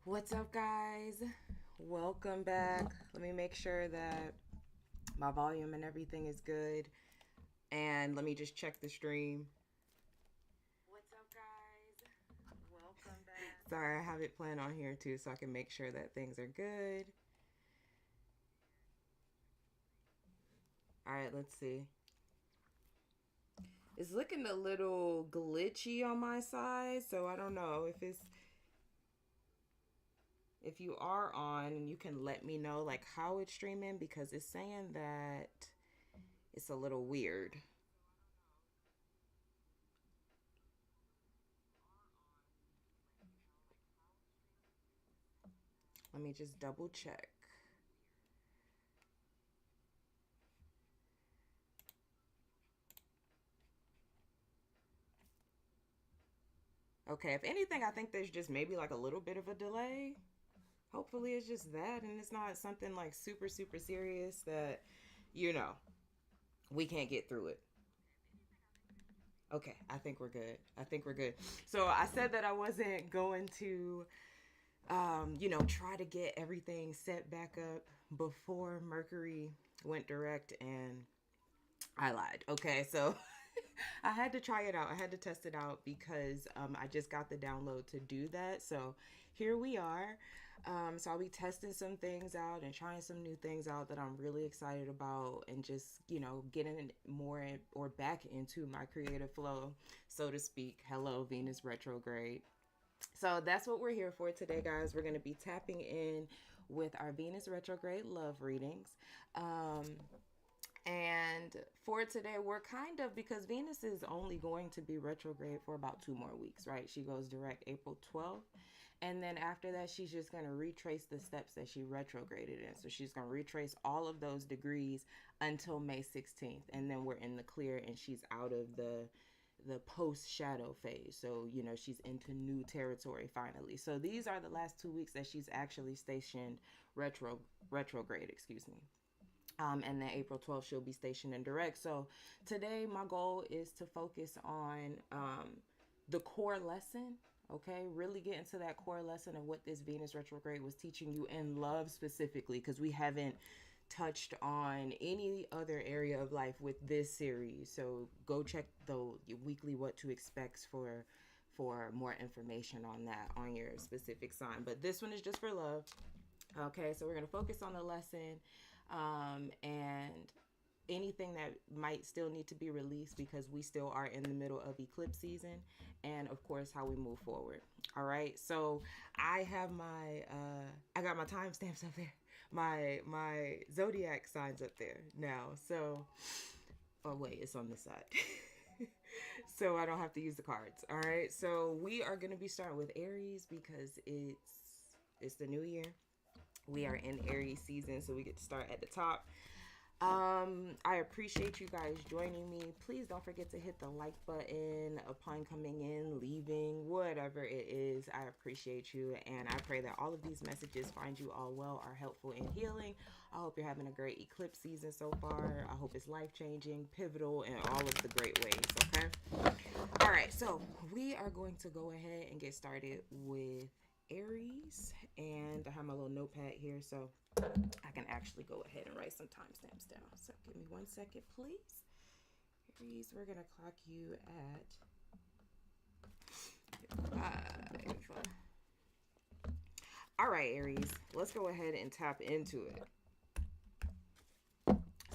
What's up, guys? Welcome back. Let me make sure that my volume and everything is good. And let me just check the stream. What's up, guys? Welcome back. Sorry, I have it planned on here too so I can make sure that things are good. All right, let's see. It's looking a little glitchy on my side, so I don't know if you are on, and you can let me know like how it's streaming, because it's saying that it's a little weird. Let me just double check. Okay, if anything, I think there's just maybe like a little bit of a delay. Hopefully it's just that and it's not something like super, super serious that, you know, we can't get through it. Okay, I think we're good. I think we're good. So I said that I wasn't going to, try to get everything set back up before Mercury went direct, and I lied. Okay, so I had to try it out. I had to test it out because I just got the download to do that. So here we are. So I'll be testing some things out and trying some new things out that I'm really excited about, and just, getting more or back into my creative flow, so to speak. Hello, Venus retrograde. So that's what we're here for today, guys. We're going to be tapping in with our Venus retrograde love readings. And for today, we're kind of, because Venus is only going to be retrograde for about 2 more weeks, right? She goes direct April 12th. And then after that, she's just going to retrace the steps that she retrograded in. So she's going to retrace all of those degrees until May 16th. And then we're in the clear, and she's out of the post shadow phase. So, she's into new territory finally. So these are the last 2 weeks that she's actually stationed retrograde, excuse me. And then April 12th, she'll be stationed in direct. So today, my goal is to focus on the core lesson. Okay, really get into that core lesson of what this Venus retrograde was teaching you in love specifically, because we haven't touched on any other area of life with this series. So go check the weekly what to expect for more information on that, on your specific sign. But this one is just for love. Okay, so we're going to focus on the lesson, and anything that might still need to be released, because we still are in the middle of eclipse season, and of course how we move forward. All right, so I have I got my timestamps up there, my zodiac signs up there now. So, oh wait, it's on this side. So I don't have to use the cards. All right, so we are going to be starting with Aries, because it's the new year. We are in Aries season, so we get to start at the top. I appreciate you guys joining me. Please don't forget to hit the like button upon coming in, leaving, whatever it is. I appreciate you, and I pray that all of these messages find you all well, are helpful and healing. I hope you're having a great eclipse season so far. I hope it's life-changing, pivotal, in all of the great ways, okay? All right, so we are going to go ahead and get started with Aries, and I have my little notepad here, so I can actually go ahead and write some timestamps down. So give me 1 second, please. Aries, we're gonna clock you at 5. All right, Aries, let's go ahead and tap into it.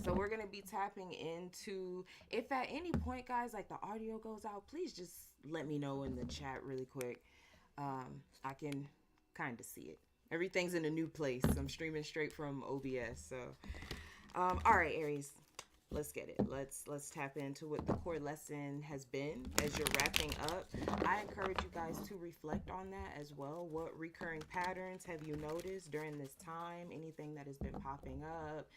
So we're going to be tapping into, if at any point, guys, like the audio goes out, please just let me know in the chat really quick. I can kind of see it. Everything's in a new place. I'm streaming straight from OBS. So, all right, Aries, let's get it. Let's tap into what the core lesson has been as you're wrapping up. I encourage you guys to reflect on that as well. What recurring patterns have you noticed during this time? Anything that has been popping up?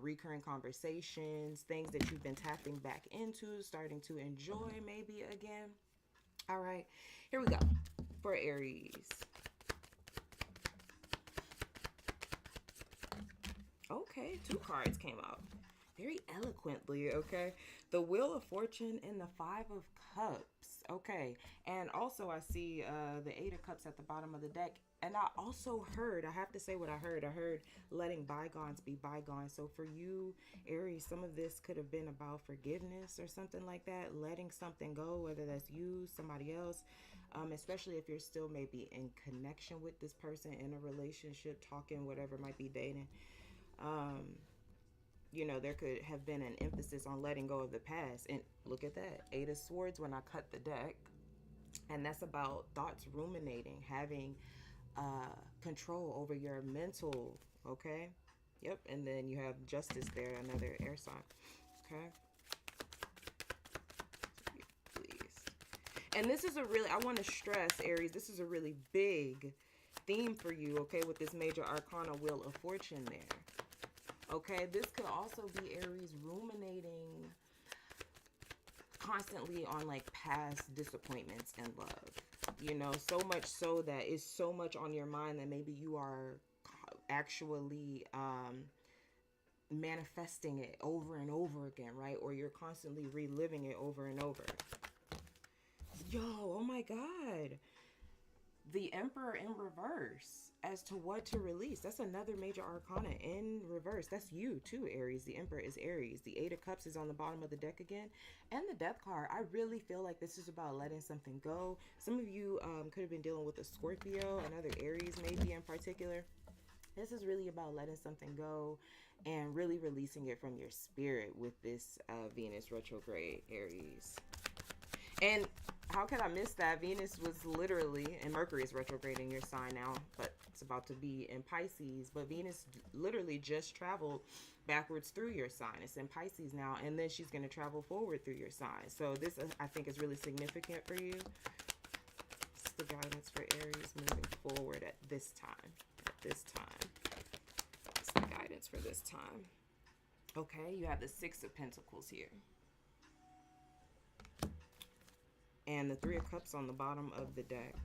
Recurring conversations, things that you've been tapping back into, starting to enjoy maybe again. All right, here we go for Aries. Okay, 2 cards came out very eloquently, okay? The Wheel of Fortune and the 5 of Cups. Okay. And also I see the Eight of Cups at the bottom of the deck. And I also heard, I have to say what I heard. I heard letting bygones be bygones. So for you, Aries, some of this could have been about forgiveness or something like that. Letting something go, whether that's you, somebody else. Especially if you're still maybe in connection with this person, in a relationship, talking, whatever, might be dating. You know, there could have been an emphasis on letting go of the past. And look at that, Eight of Swords when I cut the deck. And that's about thoughts ruminating, having control over your mental, okay? Yep, and then you have Justice there, another air sign, okay? Please. And this is a really, I want to stress, Aries, this is a really big theme for you, okay, with this major arcana Wheel of Fortune there. Okay, this could also be Aries ruminating constantly on like past disappointments in love. You know, so much so that it's so much on your mind that maybe you are actually manifesting it over and over again, right? Or you're constantly reliving it over and over. Yo, oh my God. The Emperor in reverse as to what to release. That's another major arcana in reverse. That's you too, Aries. The Emperor is Aries. The Eight of Cups is on the bottom of the deck again. And the Death card. I really feel like this is about letting something go. Some of you could have been dealing with a Scorpio, another Aries maybe in particular. This is really about letting something go and really releasing it from your spirit with this Venus retrograde, Aries. And how could I miss that? Venus was literally, and Mercury is retrograde in your sign now, but it's about to be in Pisces. But Venus literally just traveled backwards through your sign. It's in Pisces now, and then she's going to travel forward through your sign. So this, I think, is really significant for you. It's the guidance for Aries moving forward at this time. At this time. It's the guidance for this time. Okay, you have the Six of Pentacles here. And the Three of Cups on the bottom of the deck.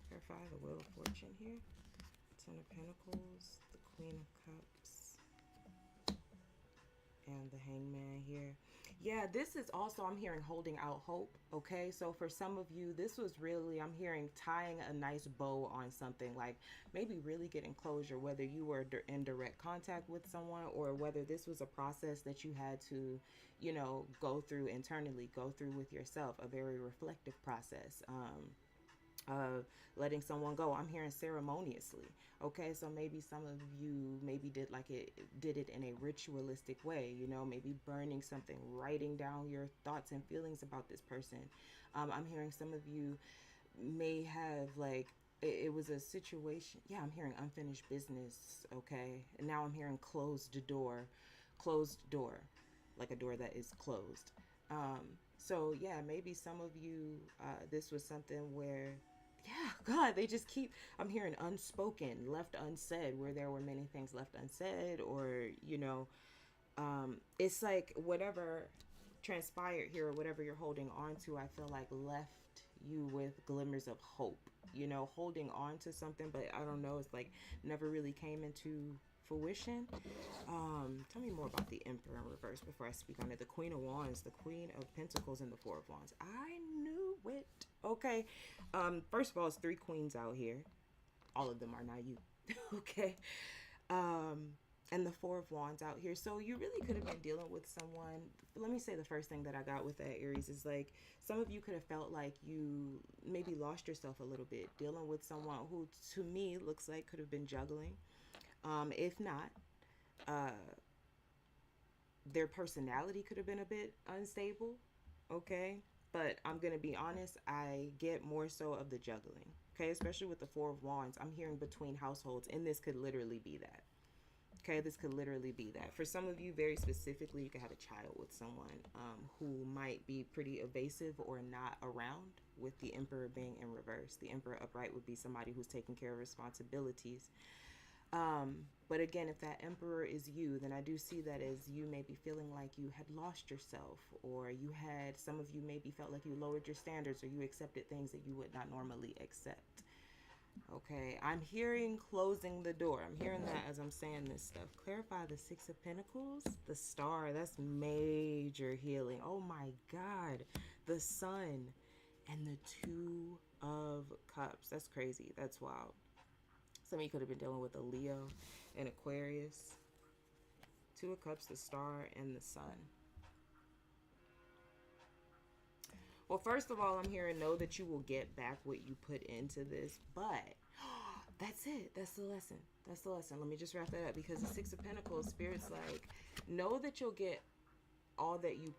Clarify the Wheel of Fortune here. Ten of Pentacles, the Queen of Cups, and the Hangman here. Yeah, this is also, I'm hearing holding out hope, okay? So for some of you, this was really, I'm hearing tying a nice bow on something, like maybe really getting closure, whether you were in direct contact with someone or whether this was a process that you had to, you know, go through internally, go through with yourself, a very reflective process. Letting someone go. I'm hearing ceremoniously. Okay, so maybe some of you maybe did it in a ritualistic way, you know, maybe burning something, writing down your thoughts and feelings about this person. I'm hearing some of you may have like it was a situation. Yeah, I'm hearing unfinished business. Okay, and now I'm hearing closed door, like a door that is closed. So yeah, maybe some of you, this was something where, yeah, God, they just keep, I'm hearing unspoken, left unsaid, where there were many things left unsaid, or, you know, it's like whatever transpired here, or whatever you're holding on to, I feel like left you with glimmers of hope, you know, holding on to something, but I don't know, it's like never really came into fruition. Tell me more about the Emperor in reverse before I speak on it. The Queen of Wands, the Queen of Pentacles, and the Four of Wands. I knew it. Okay. First of all, it's three queens out here. All of them are not you. Okay. And the Four of Wands out here. So you really could have been dealing with someone. Let me say the first thing that I got with that, Aries, is like some of you could have felt like you maybe lost yourself a little bit dealing with someone who to me looks like could have been juggling. If not, their personality could have been a bit unstable, okay? But I'm going to be honest, I get more so of the juggling, okay? Especially with the Four of Wands, I'm hearing between households, and this could literally be that, okay? This could literally be that. For some of you, very specifically, you could have a child with someone who might be pretty evasive or not around, with the Emperor being in reverse. The Emperor upright would be somebody who's taking care of responsibilities. But again, if that Emperor is you, then I do see that as you maybe feeling like you had lost yourself, or you had, some of you maybe felt like you lowered your standards, or you accepted things that you would not normally accept. Okay, I'm hearing closing the door. I'm hearing that as I'm saying this stuff. Clarify the Six of Pentacles, the Star. That's major healing. Oh my God. The Sun and the Two of Cups. That's crazy. That's wild. Some of you could have been dealing with a Leo and Aquarius. Two of Cups, the Star, and the Sun. Well, first of all, I'm hearing know that you will get back what you put into this, but that's it. That's the lesson. That's the lesson. Let me just wrap that up, because the Six of Pentacles, Spirit's like, know that you'll get all that you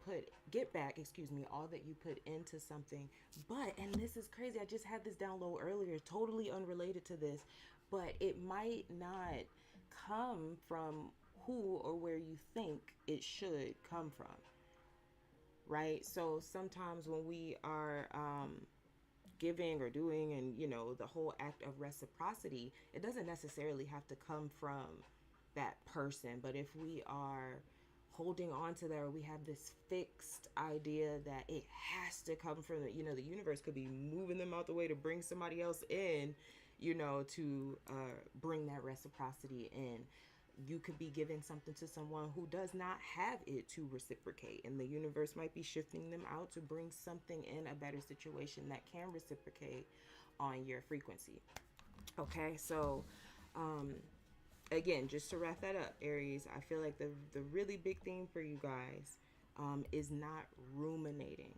get back, excuse me, all that you put into something. But, and this is crazy, I just had this download earlier, totally unrelated to this, but it might not come from who or where you think it should come from. Right? So sometimes when we are giving or doing, and you know, the whole act of reciprocity, it doesn't necessarily have to come from that person. But if we are holding on to that, or we have this fixed idea that it has to come from the, you know, the universe could be moving them out the way to bring somebody else in, you know, to bring that reciprocity in. You could be giving something to someone who does not have it to reciprocate, and the universe might be shifting them out to bring something in, a better situation that can reciprocate on your frequency. Okay, so again, just to wrap that up, Aries, I feel like the really big thing for you guys is not ruminating,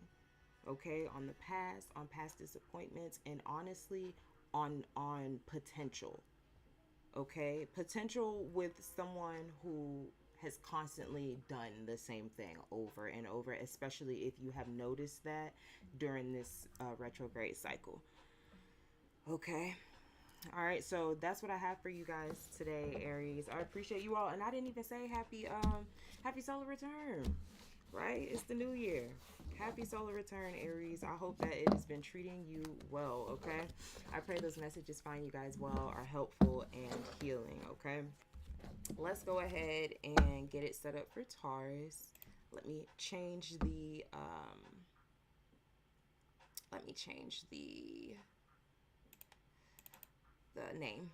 okay, on the past, on past disappointments, and honestly on potential. Okay, potential with someone who has constantly done the same thing over and over, especially if you have noticed that during this retrograde cycle. Okay, all right, so that's what I have for you guys today, Aries. I appreciate you all, and I didn't even say happy solar return, right? It's the new year. Happy solar return, Aries. I hope that it has been treating you well, okay? I pray those messages find you guys well, are helpful, and healing, okay? Let's go ahead and get it set up for Taurus. Let me change the name.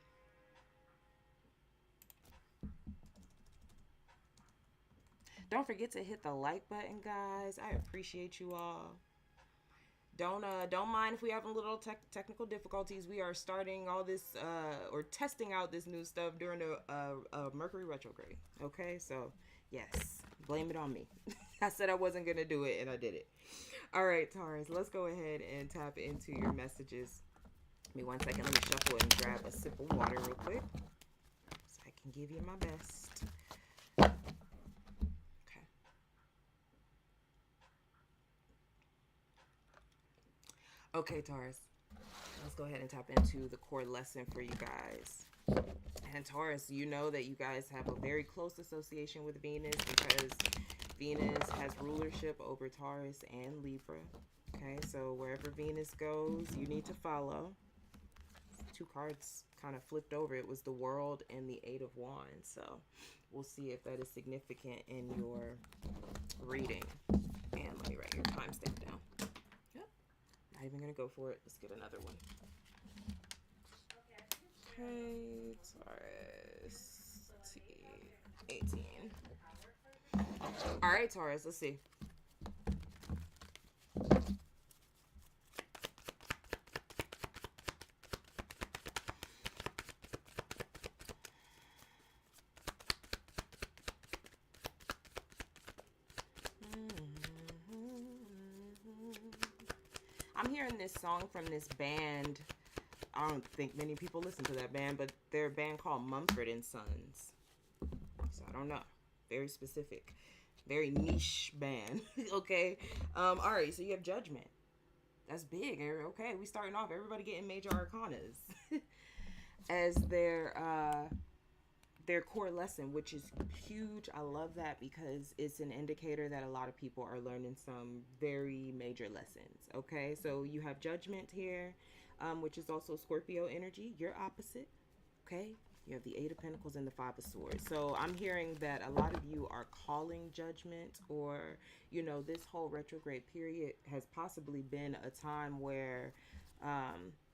Don't forget to hit the like button, guys. I appreciate you all. Don't mind if we have a little technical difficulties. We are starting all this or testing out this new stuff during a Mercury retrograde. Okay, so yes, blame it on me. I said I wasn't gonna do it, and I did it. All right, Taurus, let's go ahead and tap into your messages. Give me 1 second. Let me shuffle and grab a sip of water real quick so I can give you my best. Okay, Taurus, let's go ahead and tap into the core lesson for you guys. And Taurus, you know that you guys have a very close association with Venus, because Venus has rulership over Taurus and Libra. Okay, so wherever Venus goes, you need to follow. Two cards kind of flipped over. It was the World and the Eight of Wands. So we'll see if that is significant in your reading. And let me write your timestamp down. Not even gonna go for it. Let's get another one. Okay, Taurus T18. All right, Taurus. Let's see. I'm hearing this song from this band. I don't think many people listen to that band, but they're a band called Mumford and Sons. So I don't know. Very specific. Very niche band. Okay. All right. So you have Judgment. That's big. Okay. We starting off. Everybody getting major arcanas as their core lesson, which is huge. I love that, because it's an indicator that a lot of people are learning some very major lessons. Okay, so you have Judgment here, which is also Scorpio energy. You're opposite. Okay, you have the Eight of Pentacles and the Five of Swords. So I'm hearing that a lot of you are calling judgment, or you know, this whole retrograde period has possibly been a time where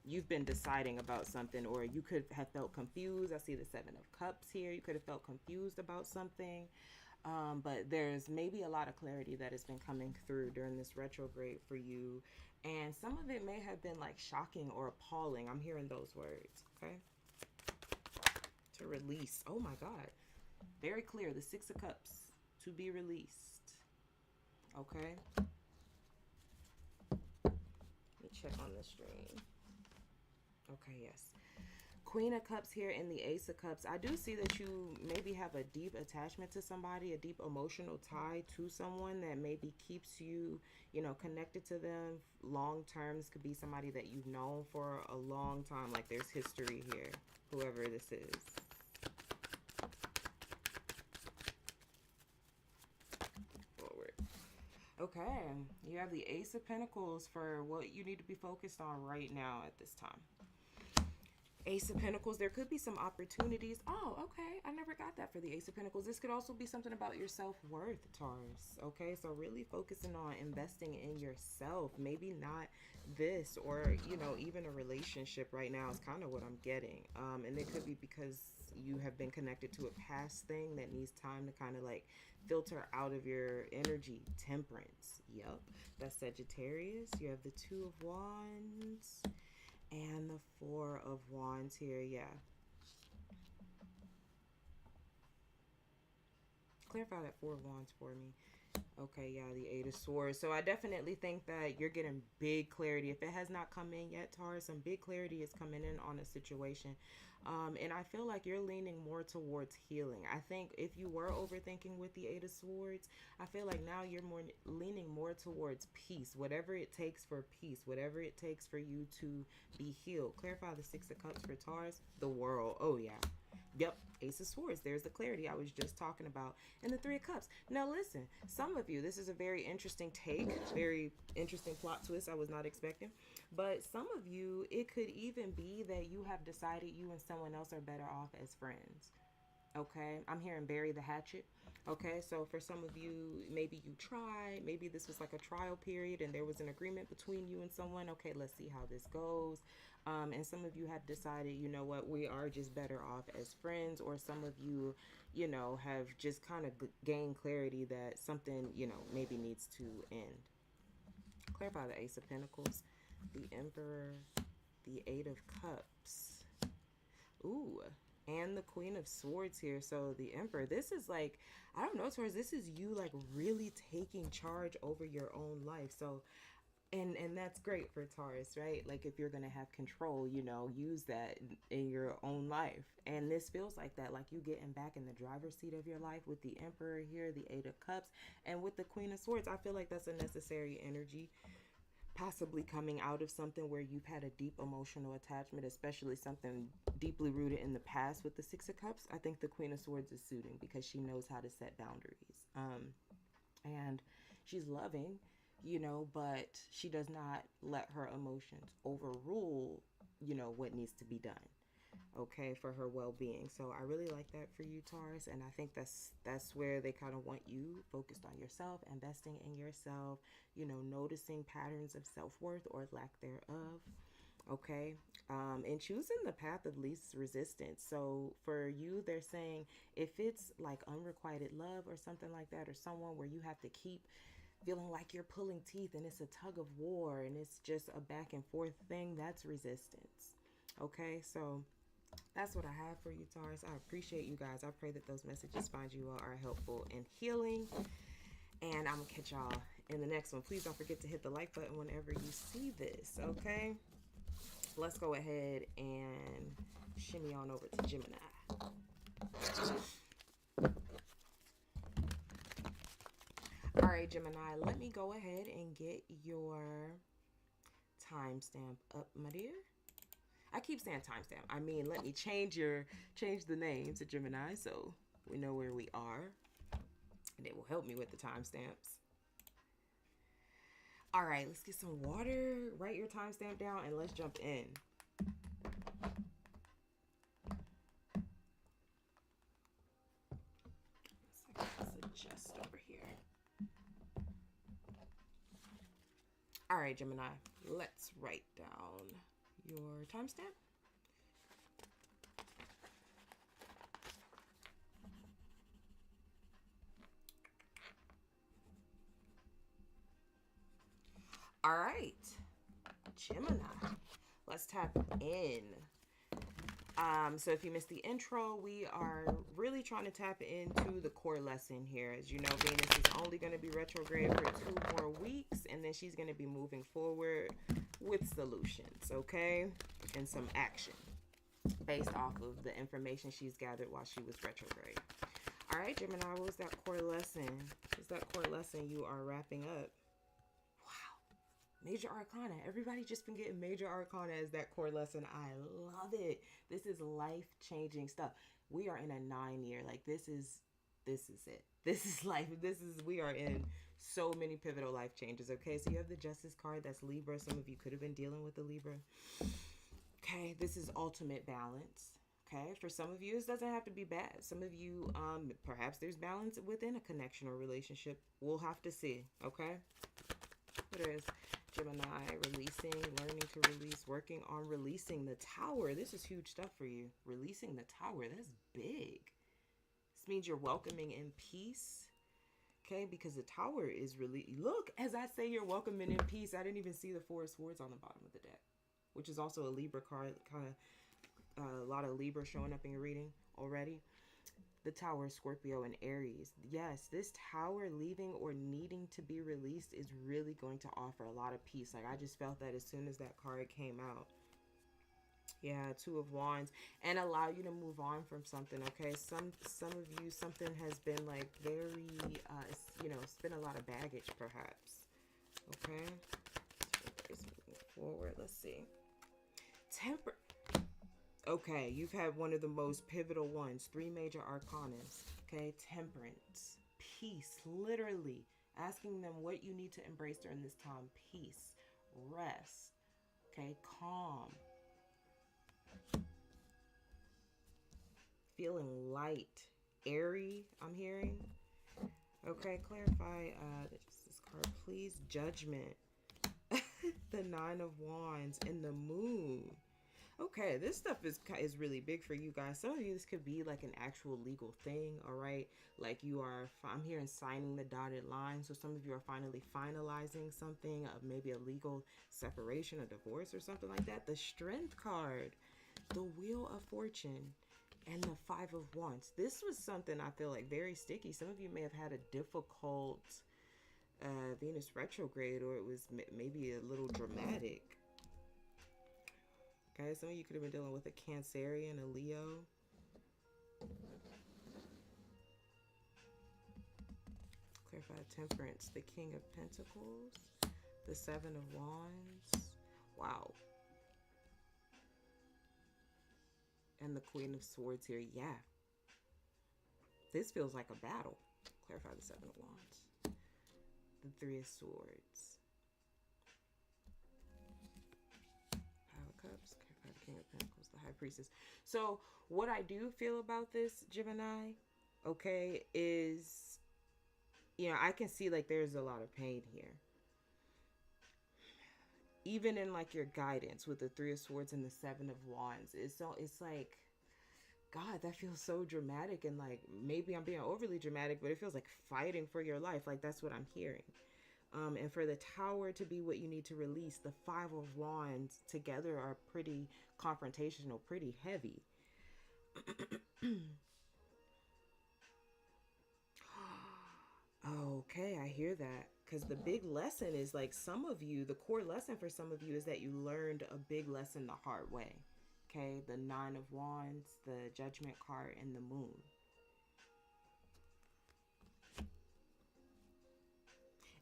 you've been deciding about something, or you could have felt confused. I see the Seven of Cups here. You could have felt confused about something. But there's maybe a lot of clarity that has been coming through during this retrograde for you. And some of it may have been like shocking or appalling. I'm hearing those words, okay? To release. Oh my God. Very clear. The Six of Cups. To be released. Okay? Let me check on the stream. Okay, yes. Queen of Cups here and the Ace of Cups. I do see that you maybe have a deep attachment to somebody, a deep emotional tie to someone that maybe keeps you, you know, connected to them long term. This could be somebody that you've known for a long time. Like there's history here, whoever this is. Forward. Okay, you have the Ace of Pentacles for what you need to be focused on right now at this time. Ace of Pentacles, there could be some opportunities. Oh, okay. I never got that for the Ace of Pentacles. This could also be something about your self-worth, Taurus. Okay, so really focusing on investing in yourself. Maybe not this, or, you know, even a relationship right now is kind of what I'm getting. And it could be because you have been connected to a past thing that needs time to kind of like filter out of your energy. Temperance. Yep. That's Sagittarius. You have the Two of Wands. And the Four of Wands here, yeah. Clarify that Four of Wands for me. Okay, yeah, the Eight of Swords. So I definitely think that you're getting big clarity. If it has not come in yet, Taurus, some big clarity is coming in on a situation. And I feel like you're leaning more towards healing. I think if you were overthinking with the Eight of Swords, I feel like now you're leaning more towards peace. Whatever it takes for peace. Whatever it takes for you to be healed. Clarify the Six of Cups for Taurus. The World. Oh, yeah. Yep, Ace of Swords. There's the clarity I was just talking about. And the Three of Cups. Now listen, some of you, this is a very interesting take, very interesting plot twist I was not expecting. But some of you, it could even be that you have decided you and someone else are better off as friends. Okay, I'm hearing bury the hatchet. Okay, so for some of you, maybe you tried, maybe this was like a trial period and there was an agreement between you and someone. Okay, let's see how this goes. And some of you have decided, you know what, we are just better off as friends. Or some of you, you know, have just kind of gained clarity that something, you know, maybe needs to end. Clarify the Ace of Pentacles, the Emperor, the Eight of Cups. Ooh. And the Queen of Swords here. So the Emperor, this is like, I don't know, Taurus, this is you like really taking charge over your own life. So, and that's great for Taurus, right? Like if you're going to have control, you know, use that in your own life. And this feels like that, like you getting back in the driver's seat of your life with the Emperor here, the Eight of Cups, and with the Queen of Swords. I feel like that's a necessary energy. Possibly coming out of something where you've had a deep emotional attachment, especially something deeply rooted in the past with the Six of Cups. I think the Queen of Swords is suiting because she knows how to set boundaries. And she's loving, you know, but she does not let her emotions overrule, you know, what needs to be done. Okay, for her well-being. So I really like that for you, Taurus, and I think that's where they kind of want you focused on yourself, investing in yourself, you know, noticing patterns of self-worth or lack thereof. Okay, and choosing the path of least resistance. So for you, they're saying if it's like unrequited love or something like that, or someone where you have to keep feeling like you're pulling teeth and it's a tug of war and it's just a back and forth thing, that's resistance. Okay, so that's what I have for you, Taurus. I appreciate you guys. I pray that those messages find you all are helpful and healing. And I'm going to catch y'all in the next one. Please don't forget to hit the like button whenever you see this, okay? Let's go ahead and shimmy on over to Gemini. All right, Gemini, let me go ahead and get your timestamp up, my dear. I keep saying timestamp. I mean, let me change the name to Gemini so we know where we are. And it will help me with the timestamps. All right, let's get some water. Write your timestamp down and let's jump in. Let's adjust over here. All right, Gemini, let's write down your timestamp. All right, Gemini, let's tap in. So if you missed the intro, we are really trying to tap into the core lesson here. As you know, Venus is only going to be retrograde for 2 more weeks, and then she's going to be moving forward with solutions, okay? And some action based off of the information she's gathered while she was retrograde. All right, Gemini, what was that core lesson? What's that core lesson you are wrapping up? Major Arcana. Everybody just been getting Major Arcana as that core lesson. I love it. This is life-changing stuff. We are in a 9-year. Like, this is it. This is life. We are in so many pivotal life changes, okay? So you have the Justice card. That's Libra. Some of you could have been dealing with the Libra. Okay, this is ultimate balance. Okay, for some of you, this doesn't have to be bad. Some of you, perhaps there's balance within a connection or relationship. We'll have to see, okay? What is Gemini? Releasing, learning to release, working on releasing the Tower. This is huge stuff for you. Releasing the Tower, that's big. This means you're welcoming in peace. Okay, because the Tower is really, look, as I say you're welcoming in peace, I didn't even see the Four of Swords on the bottom of the deck, which is also a Libra card, kind of a lot of Libra showing up in your reading already. The Tower, Scorpio, and Aries. Yes, this Tower leaving or needing to be released is really going to offer a lot of peace. Like, I just felt that as soon as that card came out. Yeah, Two of Wands. And allow you to move on from something, okay? Some of you, something has been, like, very, it's been a lot of baggage, perhaps. Okay? It's moving forward. Let's see. Temper. Okay, you've had one of the most pivotal ones. 3 major arcanas. Okay, temperance, peace, literally asking them what you need to embrace during this time. Peace, rest, okay, calm, feeling light, airy, I'm hearing. Okay, clarify this card, please. Judgment, the 9 of Wands, and the Moon. Okay, this stuff is really big for you guys. Some of you, this could be like an actual legal thing, all right? Like you are, I'm hearing signing the dotted line. So some of you are finally finalizing something, maybe a legal separation, a divorce or something like that. The Strength card, the Wheel of Fortune, and the 5 of Wands. This was something I feel like very sticky. Some of you may have had a difficult Venus retrograde, or it was maybe a little dramatic. Okay, some of you could have been dealing with a Cancerian, a Leo. Clarify Temperance, the King of Pentacles, the 7 of Wands. Wow. And the Queen of Swords here. Yeah. This feels like a battle. Clarify the 7 of Wands. The 3 of Swords. Cups, the King of Pentacles, the High Priestess. So what I do feel about this, Gemini, okay, is, I can see like there's a lot of pain here. Even in like your guidance with the 3 of Swords and the 7 of Wands, it's like, God, that feels so dramatic, and like maybe I'm being overly dramatic, but it feels like fighting for your life. Like that's what I'm hearing. And for the Tower to be what you need to release, the 5 of Wands together are pretty confrontational, pretty heavy. Okay, I hear that. Because the big lesson is like some of you, the core lesson for some of you is that you learned a big lesson the hard way. Okay, the 9 of Wands, the Judgment card, and the Moon.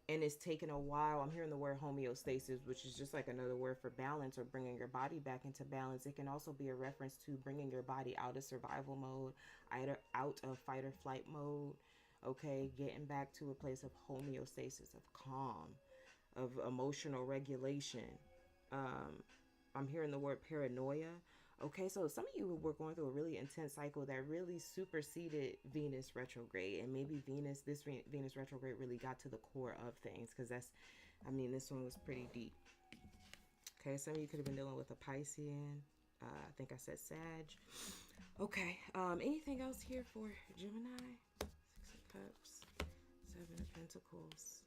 And it's taken a while. I'm hearing the word homeostasis, which is just like another word for balance or bringing your body back into balance. It can also be a reference to bringing your body out of survival mode, either out of fight or flight mode. Okay, getting back to a place of homeostasis, of calm, of emotional regulation. I'm hearing the word paranoia. Okay, so some of you were going through a really intense cycle that really superseded Venus retrograde, and maybe this Venus retrograde really got to the core of things, because this one was pretty deep. Okay, some of you could have been dealing with a Piscean. I think I said Sag. Okay, anything else here for Gemini? 6 of Cups, 7 of Pentacles,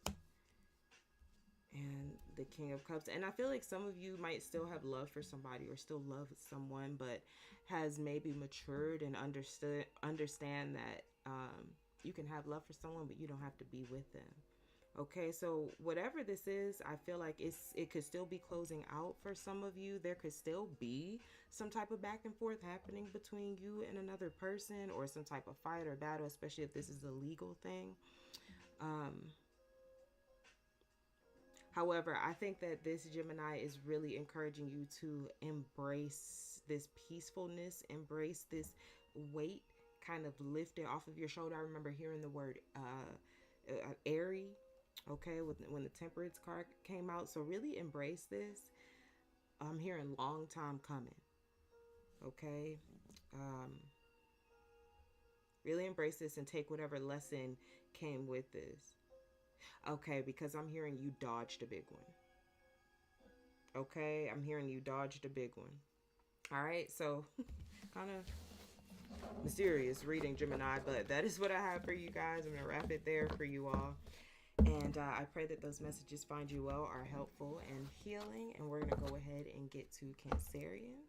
and the King of Cups. And I feel like some of you might still have love for somebody or still love someone, but has maybe matured and understand that you can have love for someone, but you don't have to be with them. Okay, so whatever this is, I feel like it could still be closing out for some of you. There could still be some type of back and forth happening between you and another person, or some type of fight or battle, especially if this is a legal thing. However, I think that this Gemini is really encouraging you to embrace this peacefulness, embrace this weight kind of lifted off of your shoulder. I remember hearing the word ARIES, okay, when the Temperance card came out. So really embrace this. I'm hearing long time coming, okay? Really embrace this and take whatever lesson came with this. Okay, because I'm hearing you dodged a big one. Okay, I'm hearing you dodged a big one. All right, so kind of mysterious reading, Gemini, but that is what I have for you guys. I'm going to wrap it there for you all. And I pray that those messages find you well, are helpful and healing. And we're going to go ahead and get to Cancerians.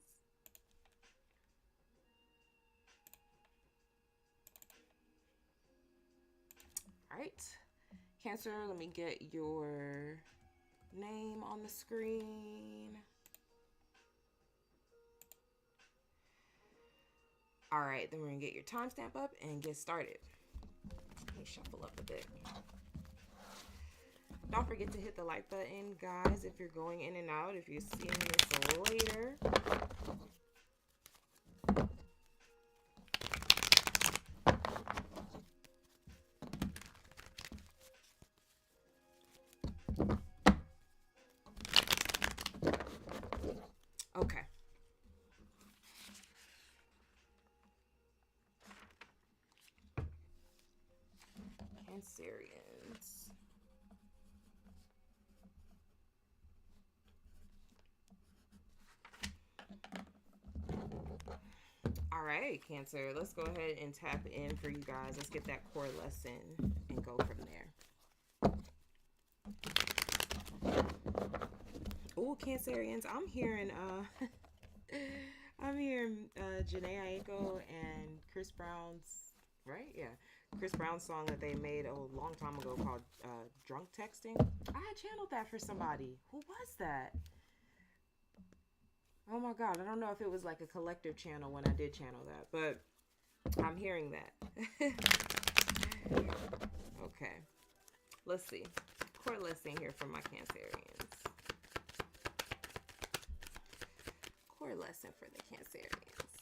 All right. Cancer, let me get your name on the screen. All right, then we're going to get your timestamp up and get started. Let me shuffle up a bit. Don't forget to hit the like button, guys, if you're going in and out, if you're seeing this later. Okay. Cancerians. All right, Cancer, let's go ahead and tap in for you guys. Let's get that core lesson and go from there. Oh, Cancerians, I'm hearing Janae Aiko and Chris Brown's, right? Yeah. Chris Brown's song that they made a long time ago called Drunk Texting. I had channeled that for somebody. Who was that? Oh my God, I don't know if it was like a collective channel when I did channel that, but I'm hearing that. Okay. Let's see. Core lesson here from my Cancerians. Core lesson for the Cancerians.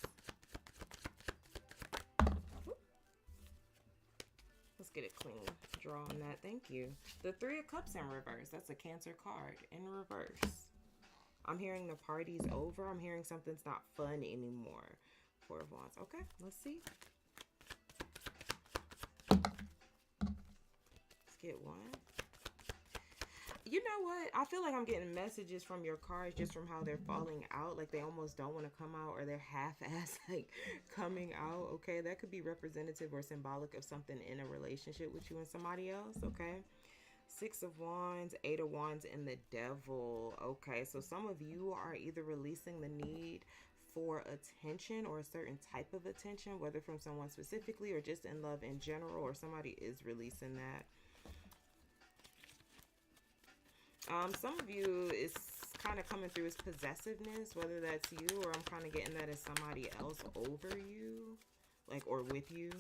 Let's get it clean. Draw on that. Thank you. The 3 of Cups in reverse. That's a Cancer card in reverse. I'm hearing the party's over. I'm hearing something's not fun anymore. 4 of Wands. Okay, let's see. Let's get one. You know what? I feel like I'm getting messages from your cards just from how they're falling out. Like they almost don't want to come out, or they're half-ass like coming out. Okay, that could be representative or symbolic of something in a relationship with you and somebody else. Okay. 6 of Wands, 8 of Wands, and the Devil. Okay, so some of you are either releasing the need for attention or a certain type of attention, whether from someone specifically or just in love in general, or somebody is releasing that. Some of you is kind of coming through as possessiveness, whether that's you or I'm kind of getting that as somebody else over you, like, or with you.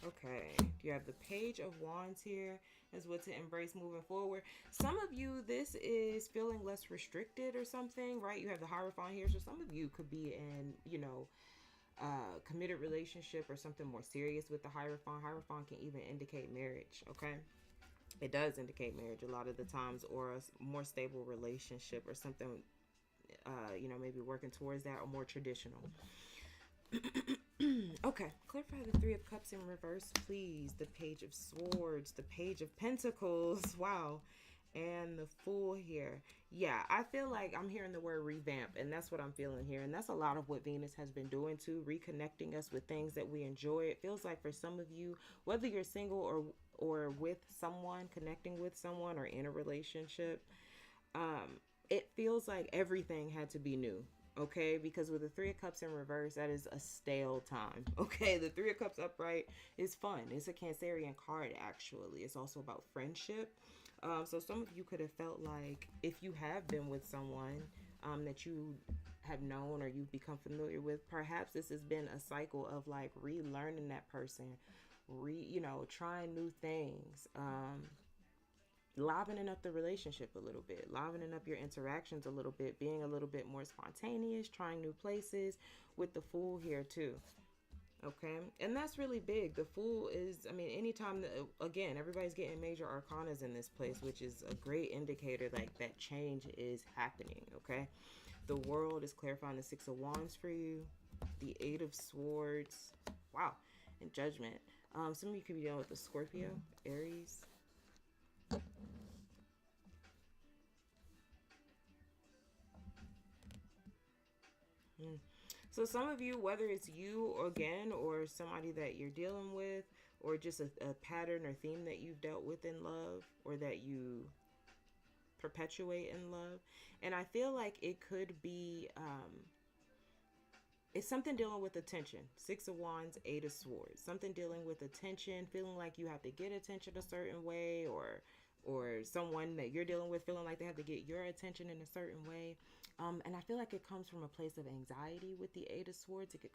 Okay, you have the Page of Wands here as what to embrace moving forward. Some of you, this is feeling less restricted or something, right? You have the Hierophant here, so some of you could be in, you know, committed relationship or something more serious with the Hierophant. Hierophant can even indicate marriage, okay? It does indicate marriage a lot of the times, or a more stable relationship or something, you know, maybe working towards that, or more traditional. Okay, clarify the Three of Cups in reverse, please. The Page of Swords, the Page of Pentacles. Wow. And the Fool here. Yeah, I feel like I'm hearing the word revamp, and that's what I'm feeling here. And that's a lot of what Venus has been doing too, reconnecting us with things that we enjoy. It feels like for some of you, whether you're single or with someone, connecting with someone, or in a relationship, it feels like everything had to be new. Okay, because with the Three of Cups in reverse, that is a stale time. Okay, the Three of Cups upright is fun. It's a Cancerian card, actually. It's also about friendship. So some of you could have felt like if you have been with someone that you have known or you've become familiar with, perhaps this has been a cycle of like relearning that person, trying new things, livening up the relationship a little bit, livening up your interactions a little bit, being a little bit more spontaneous, trying new places with the Fool here too. Okay, and that's really big. The Fool is, I mean, anytime that, again, everybody's getting major arcanas in this place, which is a great indicator like that change is happening. Okay, the World is clarifying the Six of Wands for you, the Eight of Swords, wow, and Judgment. Some of you could be dealing with the Scorpio, Aries. So some of you, whether it's you again or somebody that you're dealing with, or just a pattern or theme that you've dealt with in love, or that you perpetuate in love, and I feel like it could be it's something dealing with attention. Six of Wands, Eight of Swords. Something dealing with attention, feeling like you have to get attention a certain way, or someone that you're dealing with feeling like they have to get your attention in a certain way. And I feel like it comes from a place of anxiety with the Eight of Swords. It could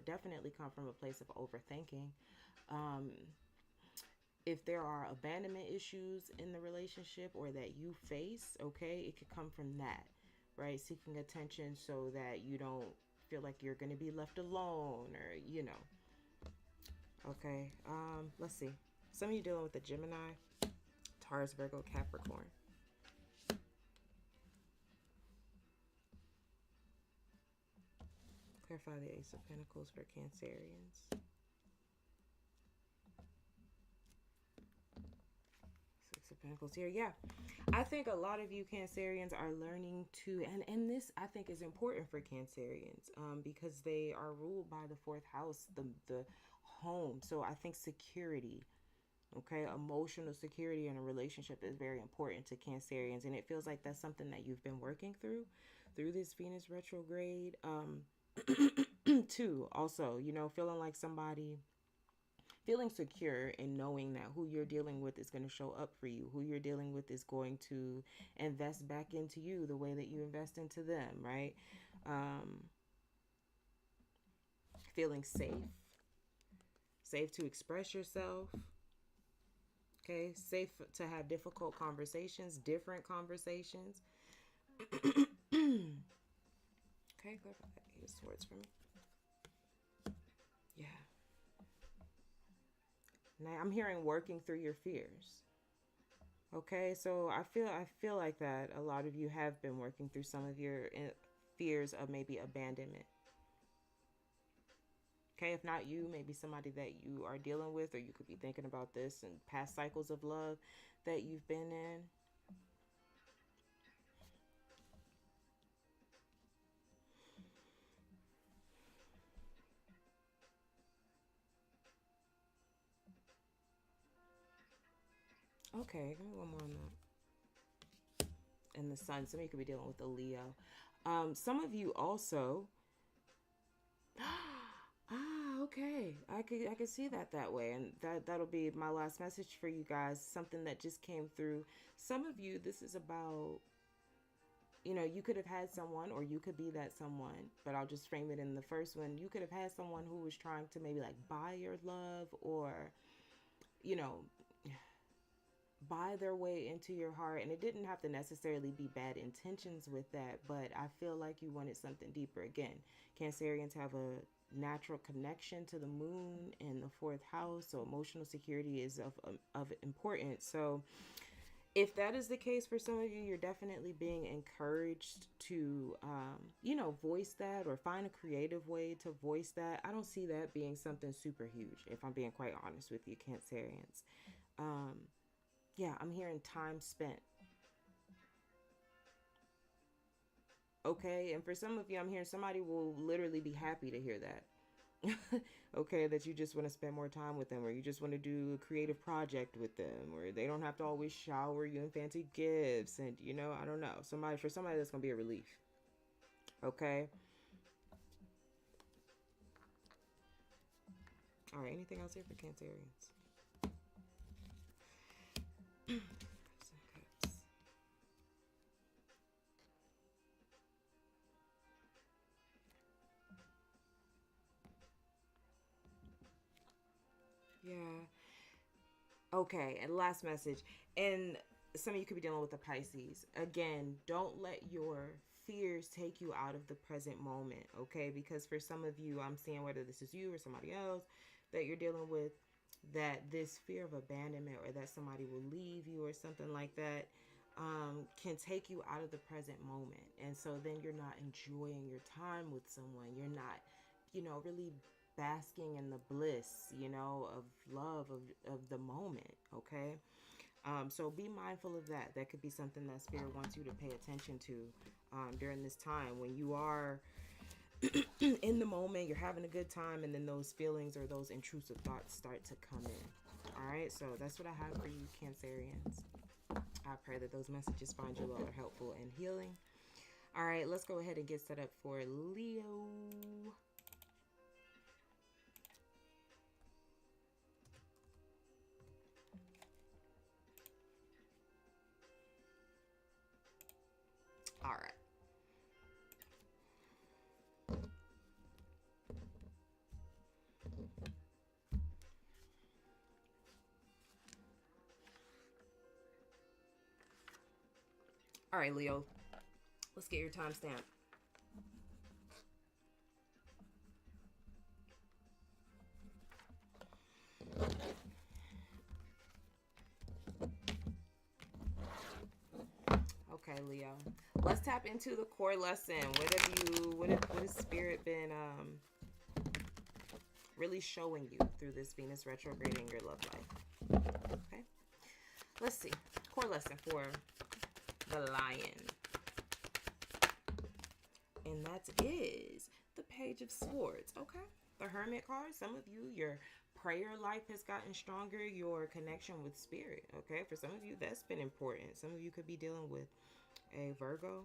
definitely come from a place of overthinking. If there are abandonment issues in the relationship or that you face, okay, it could come from that, right? Seeking attention so that you don't feel like you're going to be left alone, or. Okay, let's see. Some of you dealing with the Gemini, Taurus, Virgo, Capricorn. Clarify the Ace of Pentacles for Cancerians. Six of Pentacles here. Yeah, I think a lot of you Cancerians are learning to, and this I think is important for Cancerians, because they are ruled by the fourth house, the home. So I think security, okay, emotional security in a relationship is very important to Cancerians, and it feels like that's something that you've been working through this Venus retrograde. Too, also, feeling like somebody, feeling secure in knowing that who you're dealing with is going to show up for you, who you're dealing with is going to invest back into you the way that you invest into them, right? Feeling safe to express yourself. Okay, safe to have difficult conversations, different conversations. Okay, go for that. Eight of Swords for me. Yeah. Now I'm hearing working through your fears. Okay, so I feel like that a lot of you have been working through some of your fears of maybe abandonment. Okay, if not you, maybe somebody that you are dealing with, or you could be thinking about this and past cycles of love that you've been in. Okay, give me one more on that. And the Sun, some of you could be dealing with a Leo. Some of you also okay. I could see that way, and that'll be my last message for you guys. Something that just came through. Some of you, this is about, you could have had someone, or you could be that someone, but I'll just frame it in the first one. You could have had someone who was trying to maybe like buy your love, or, you know, buy their way into your heart. And it didn't have to necessarily be bad intentions with that, but I feel like you wanted something deeper. Again, Cancerians have a natural connection to the moon in the fourth house, so emotional security is of importance. So If that is the case for some of you, you're definitely being encouraged to, you know, voice that or find a creative way to voice that. I don't see that being something super huge, if I'm being quite honest with you, Cancerians. Um, yeah, I'm hearing time spent. Okay, and for some of you, I'm hearing somebody will literally be happy to hear that. Okay, that you just want to spend more time with them, or you just want to do a creative project with them, or they don't have to always shower you in fancy gifts, and you know, I don't know, somebody, for somebody that's gonna be a relief. Okay. All right, anything else here for Cancerians? Yeah. Okay, and last message. And some of you could be dealing with a Pisces. Again, don't let your fears take you out of the present moment, okay? Because for some of you, I'm seeing, whether this is you or somebody else that you're dealing with, that this fear of abandonment or that somebody will leave you or something like that can take you out of the present moment. And so then you're not enjoying your time with someone. You're not, you know, really basking in the bliss, you know, of love of the moment, okay? So be mindful of that. That could be something that Spirit wants you to pay attention to during this time when you are in the moment, you're having a good time, and then those feelings or those intrusive thoughts start to come in. All right, so that's what I have for you, Cancerians. I pray that those messages find you all helpful and healing. All right, let's go ahead and get set up for Leo. All right. All right, Leo. Let's get your timestamp. Okay, Leo. Let's tap into the core lesson. What has Spirit been really showing you through this Venus retrograde in your love life? Okay. Let's see. Core lesson for the Lion. And that is the Page of Swords. Okay. The Hermit card. Some of you, your prayer life has gotten stronger. Your connection with Spirit. Okay. For some of you, that's been important. Some of you could be dealing with a Virgo.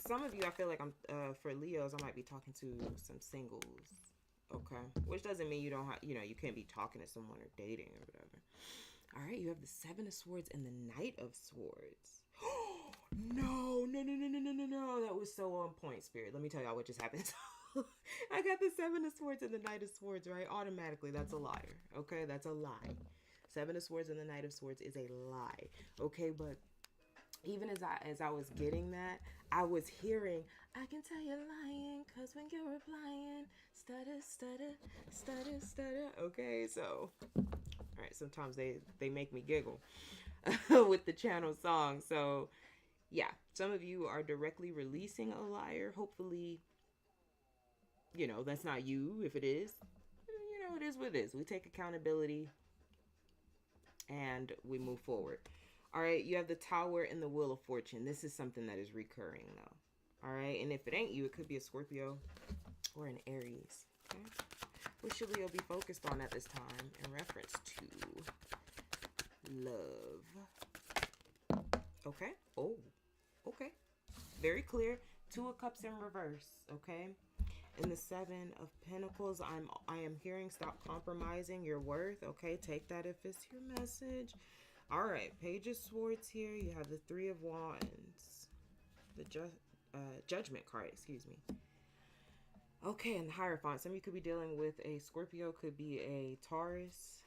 Some of you, I feel like I'm for Leos, I might be talking to some singles. Okay. Which doesn't mean you don't have, you know, you can't be talking to someone or dating or whatever. All right, you have the Seven of Swords and the Knight of Swords. No. That was so on point, Spirit. Let me tell y'all what just happened. I got the Seven of Swords and the Knight of Swords, right? Automatically, that's a liar. Okay, that's a lie. Seven of Swords and the Knight of Swords is a lie. Okay, but even as I was getting that, I was hearing, I can tell you're lying, cause when you're replying, stutter. Okay, so all right, sometimes they make me giggle with the channel song. So yeah, some of you are directly releasing a liar. Hopefully, you know, that's not you. If it is, you know, it is what it is. We take accountability and we move forward. All right, you have the Tower and the Wheel of Fortune. This is something that is recurring though. All right, and if it ain't you, it could be a Scorpio or an Aries. Okay, what should Leo be focused on at this time in reference to love? Okay. Oh, okay. Very clear. Two of Cups in reverse. Okay. In the Seven of Pentacles, I am hearing stop compromising your worth. Okay, take that if it's your message. All right, Page of Swords here. You have the Three of Wands, the Judgment card. Excuse me. Okay, and the Hierophant. Some of you could be dealing with a Scorpio, could be a Taurus.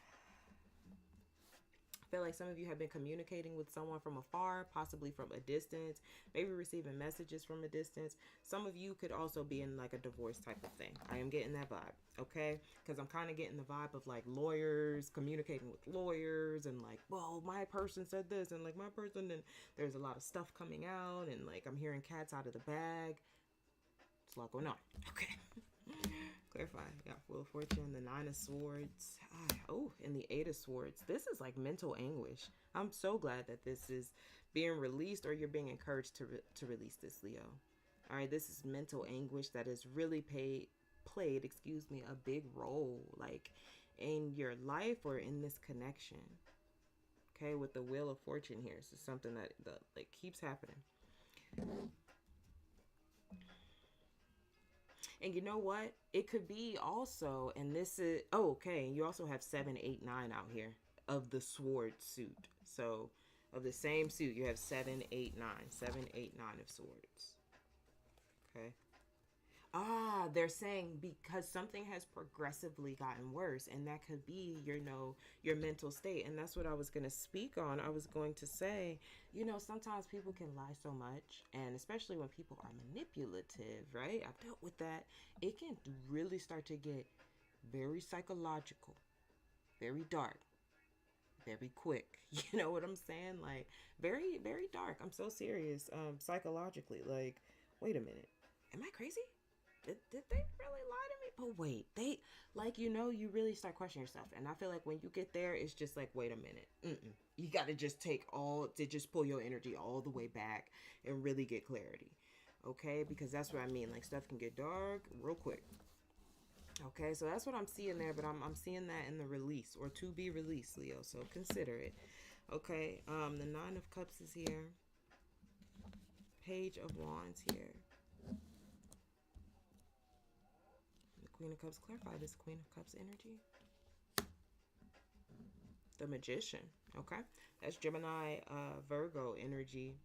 feel like some of you have been communicating with someone from afar, possibly from a distance, maybe receiving messages from a distance. Some of you could also be in like a divorce type of thing. I am getting that vibe, okay? Because I'm kind of getting the vibe of like lawyers, communicating with lawyers, and like, well, my person said this, and like my person, and there's a lot of stuff coming out, and like I'm hearing cats out of the bag. It's a lot going on, okay? Clarify. Yeah, Wheel of Fortune, the Nine of Swords. Oh, and the Eight of Swords. This is like mental anguish. I'm so glad that this is being released, or you're being encouraged to release this, Leo. All right, this is mental anguish that has really played, a big role, like in your life or in this connection. Okay, with the Wheel of Fortune here, so something that like keeps happening. And you know what? It could be also, and this is, oh, okay, you also have 7, 8, 9 out here of the sword suit. So of the same suit, you have 7, 8, 9. 7, 8, 9 of swords. Okay. They're saying because something has progressively gotten worse, and that could be, your mental state. And that's what I was going to speak on. I was going to say, sometimes people can lie so much, and especially when people are manipulative, right? I've dealt with that. It can really start to get very psychological, very dark, very quick. You know what I'm saying? Like very, very dark. I'm so serious. Psychologically, like, wait a minute. Am I crazy? Did they really lie to me? But wait, you really start questioning yourself. And I feel like when you get there, it's just like, wait a minute. You got to just just pull your energy all the way back and really get clarity. Okay? Because that's what I mean. Like, stuff can get dark real quick. Okay? So that's what I'm seeing there. But I'm seeing that in the release, or to be released, Leo. So consider it. Okay? The Nine of Cups is here. Page of Wands here. Queen of Cups. Clarify this Queen of Cups energy. The Magician. Okay. That's Gemini, Virgo energy.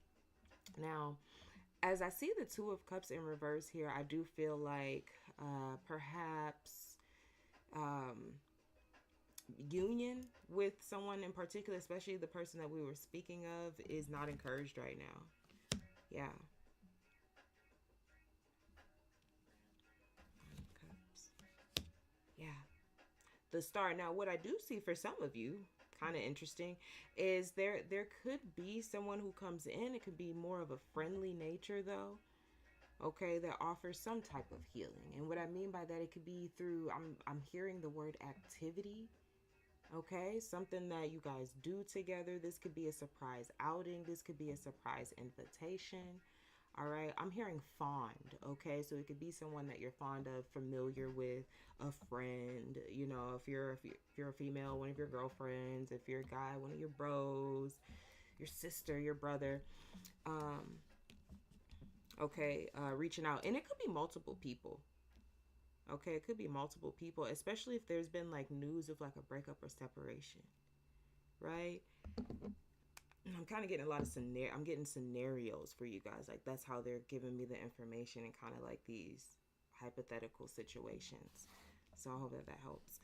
Now, as I see the Two of Cups in reverse here, I do feel like perhaps union with someone in particular, especially the person that we were speaking of, is not encouraged right now. Yeah. Yeah. The Star. Now, what I do see for some of you, kind of interesting, is there could be someone who comes in. It could be more of a friendly nature, though. Okay, that offers some type of healing. And what I mean by that, it could be through, I'm hearing the word activity. Okay, something that you guys do together. This could be a surprise outing. This could be a surprise invitation. All right, I'm hearing fond. Okay, so it could be someone that you're fond of, familiar with, a friend. If you're a female, one of your girlfriends. If you're a guy, one of your bros, your sister, your brother. Reaching out, and it could be multiple people. Okay, it could be multiple people, especially if there's been like news of like a breakup or separation, right? I'm kind of getting a lot of I'm getting scenarios for you guys. Like, that's how they're giving me the information, and kind of like these hypothetical situations. So I hope that helps.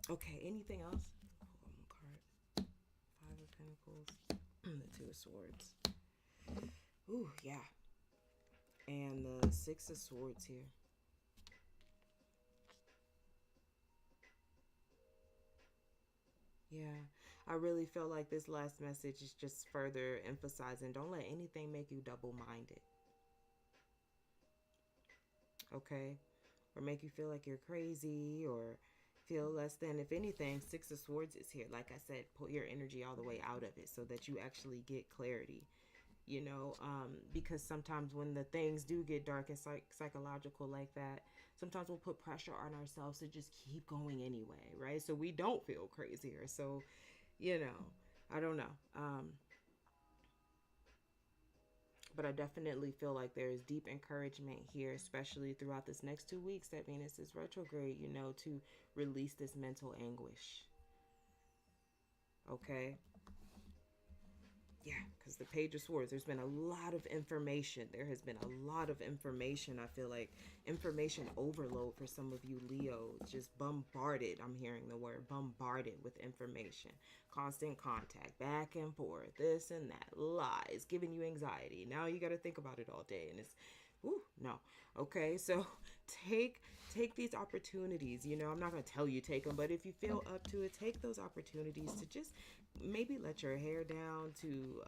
Okay, anything else? Hold on, card. Five of Pentacles. The Two of Swords. Ooh, yeah. And the Six of Swords here. Yeah, I really feel like this last message is just further emphasizing, don't let anything make you double-minded. Okay? Or make you feel like you're crazy, or feel less than. If anything, Six of Swords is here. Like I said, pull your energy all the way out of it so that you actually get clarity. Because sometimes when the things do get dark and psychological like that, sometimes we'll put pressure on ourselves to just keep going anyway, right? So we don't feel crazier. So, I don't know. But I definitely feel like there is deep encouragement here, especially throughout this next 2 weeks that Venus is retrograde, to release this mental anguish. Okay? Yeah, because the Page of Swords, there's been a lot of information. There has been a lot of information. I feel like information overload for some of you Leos. Just bombarded. I'm hearing the word bombarded with information. Constant contact, back and forth, this and that, lies, giving you anxiety. Now you got to think about it all day, and it's, ooh, no. Okay, so take these opportunities. You know, I'm not going to tell you take them, but if you feel up to it, take those opportunities to just maybe let your hair down, to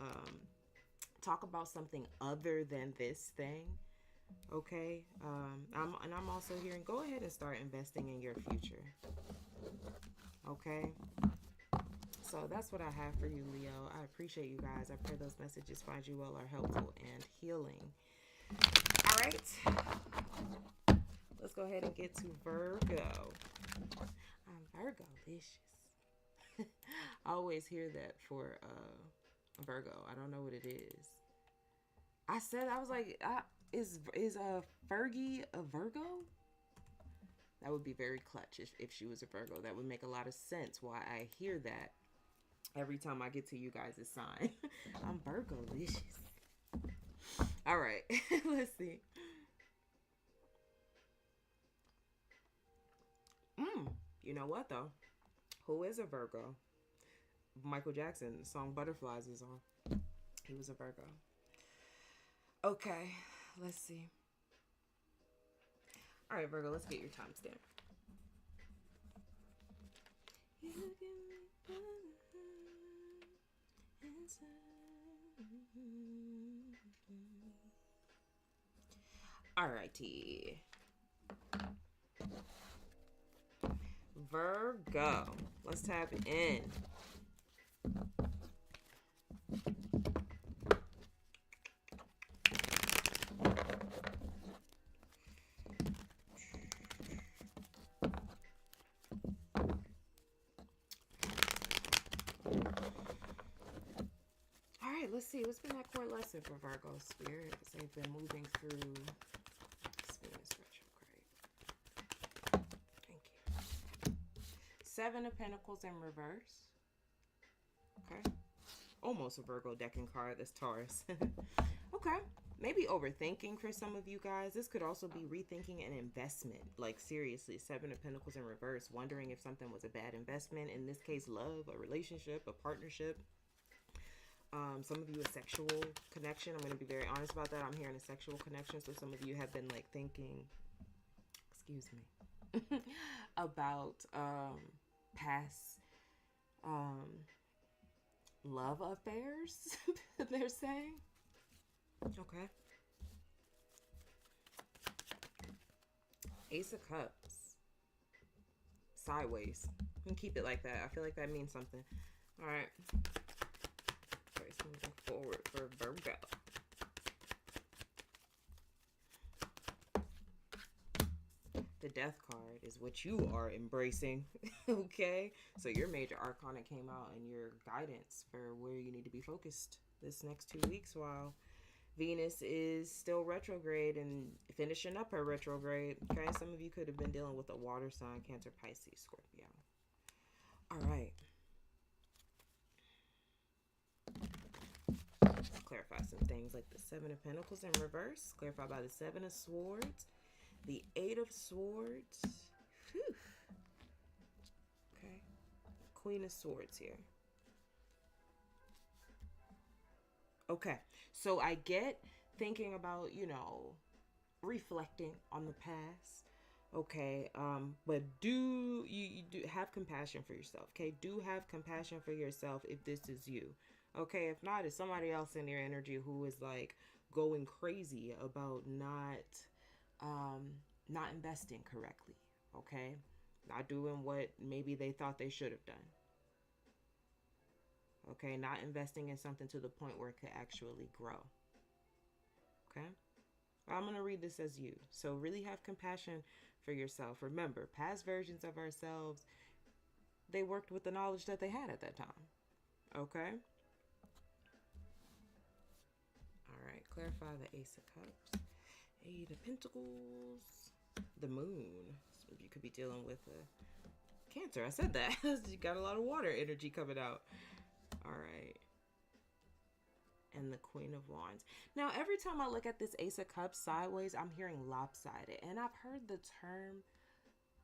talk about something other than this thing. Okay, I'm also hearing, go ahead and start investing in your future. Okay, so that's what I have for you, Leo. I appreciate you guys. I pray those messages find you well, are helpful and healing. All right, let's go ahead and get to Virgo. I'm Virgo-licious. I always hear that for Virgo. I don't know what it is. I was like, is a Fergie a Virgo? That would be very clutch if she was a Virgo. That would make a lot of sense why I hear that every time I get to you guys' sign. I'm Virgo-licious. All right, let's see. You know what though? Who is a Virgo? Michael Jackson, the song Butterflies is on. He was a Virgo. Okay, let's see. All right, Virgo, let's get your timestamp. Alrighty. Virgo, let's tap in. Alright, let's see. What's been that core lesson for Virgo Spirit as they've been moving through Venus retrograde? Thank you. 7 of Pentacles in reverse. Okay. Almost a Virgo decking card. That's Taurus. Okay. Maybe overthinking for some of you guys. This could also be rethinking an investment. Like, seriously, 7 of Pentacles in reverse. Wondering if something was a bad investment. In this case, love, a relationship, a partnership. Some of you a sexual connection. I'm going to be very honest about that. I'm hearing a sexual connection. So some of you have been like thinking, excuse me, about past love affairs, they're saying. Okay. Ace of Cups. Sideways. You can keep it like that. I feel like that means something. All right. Moving forward for Virgo. The Death card is what you are embracing. Okay, so your major arcana came out and your guidance for where you need to be focused this next 2 weeks while Venus is still retrograde and finishing up her retrograde. Okay, some of you could have been dealing with a water sign, Cancer, Pisces, Scorpio. All right. Clarify some things like the 7 of Pentacles in reverse, clarified by the 7 of Swords, the 8 of Swords. Whew. Okay, Queen of Swords here. Okay, so I get thinking about, you know, reflecting on the past. Okay, but do you do have compassion for yourself? Okay, do have compassion for yourself if this is you. Okay, if not, it's somebody else in your energy who is like going crazy about not investing correctly. Okay, not doing what maybe they thought they should have done. Okay, not investing in something to the point where it could actually grow. Okay, I'm going to read this as you. So really have compassion for yourself. Remember, past versions of ourselves, they worked with the knowledge that they had at that time. Okay. All right, clarify the Ace of Cups, 8 of Pentacles, the Moon. So you could be dealing with a Cancer. I said that. You got a lot of water energy coming out. All right. and the Queen of Wands. Now, every time I look at this Ace of Cups sideways, I'm hearing lopsided. And I've heard the term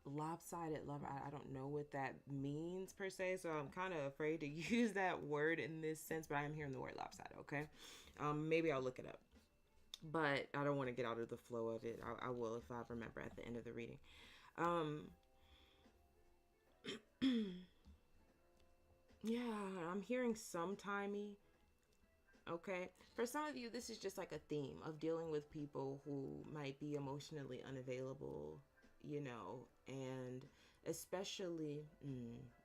lopsided love. I don't know what that means per se, so I'm kind of afraid to use that word in this sense, but I am hearing the word lopsided, okay? Maybe I'll look it up. But I don't want to get out of the flow of it. I will if I remember at the end of the reading. Yeah, I'm hearing sometimey. Okay. For some of you, this is just like a theme of dealing with people who might be emotionally unavailable, you know, and especially,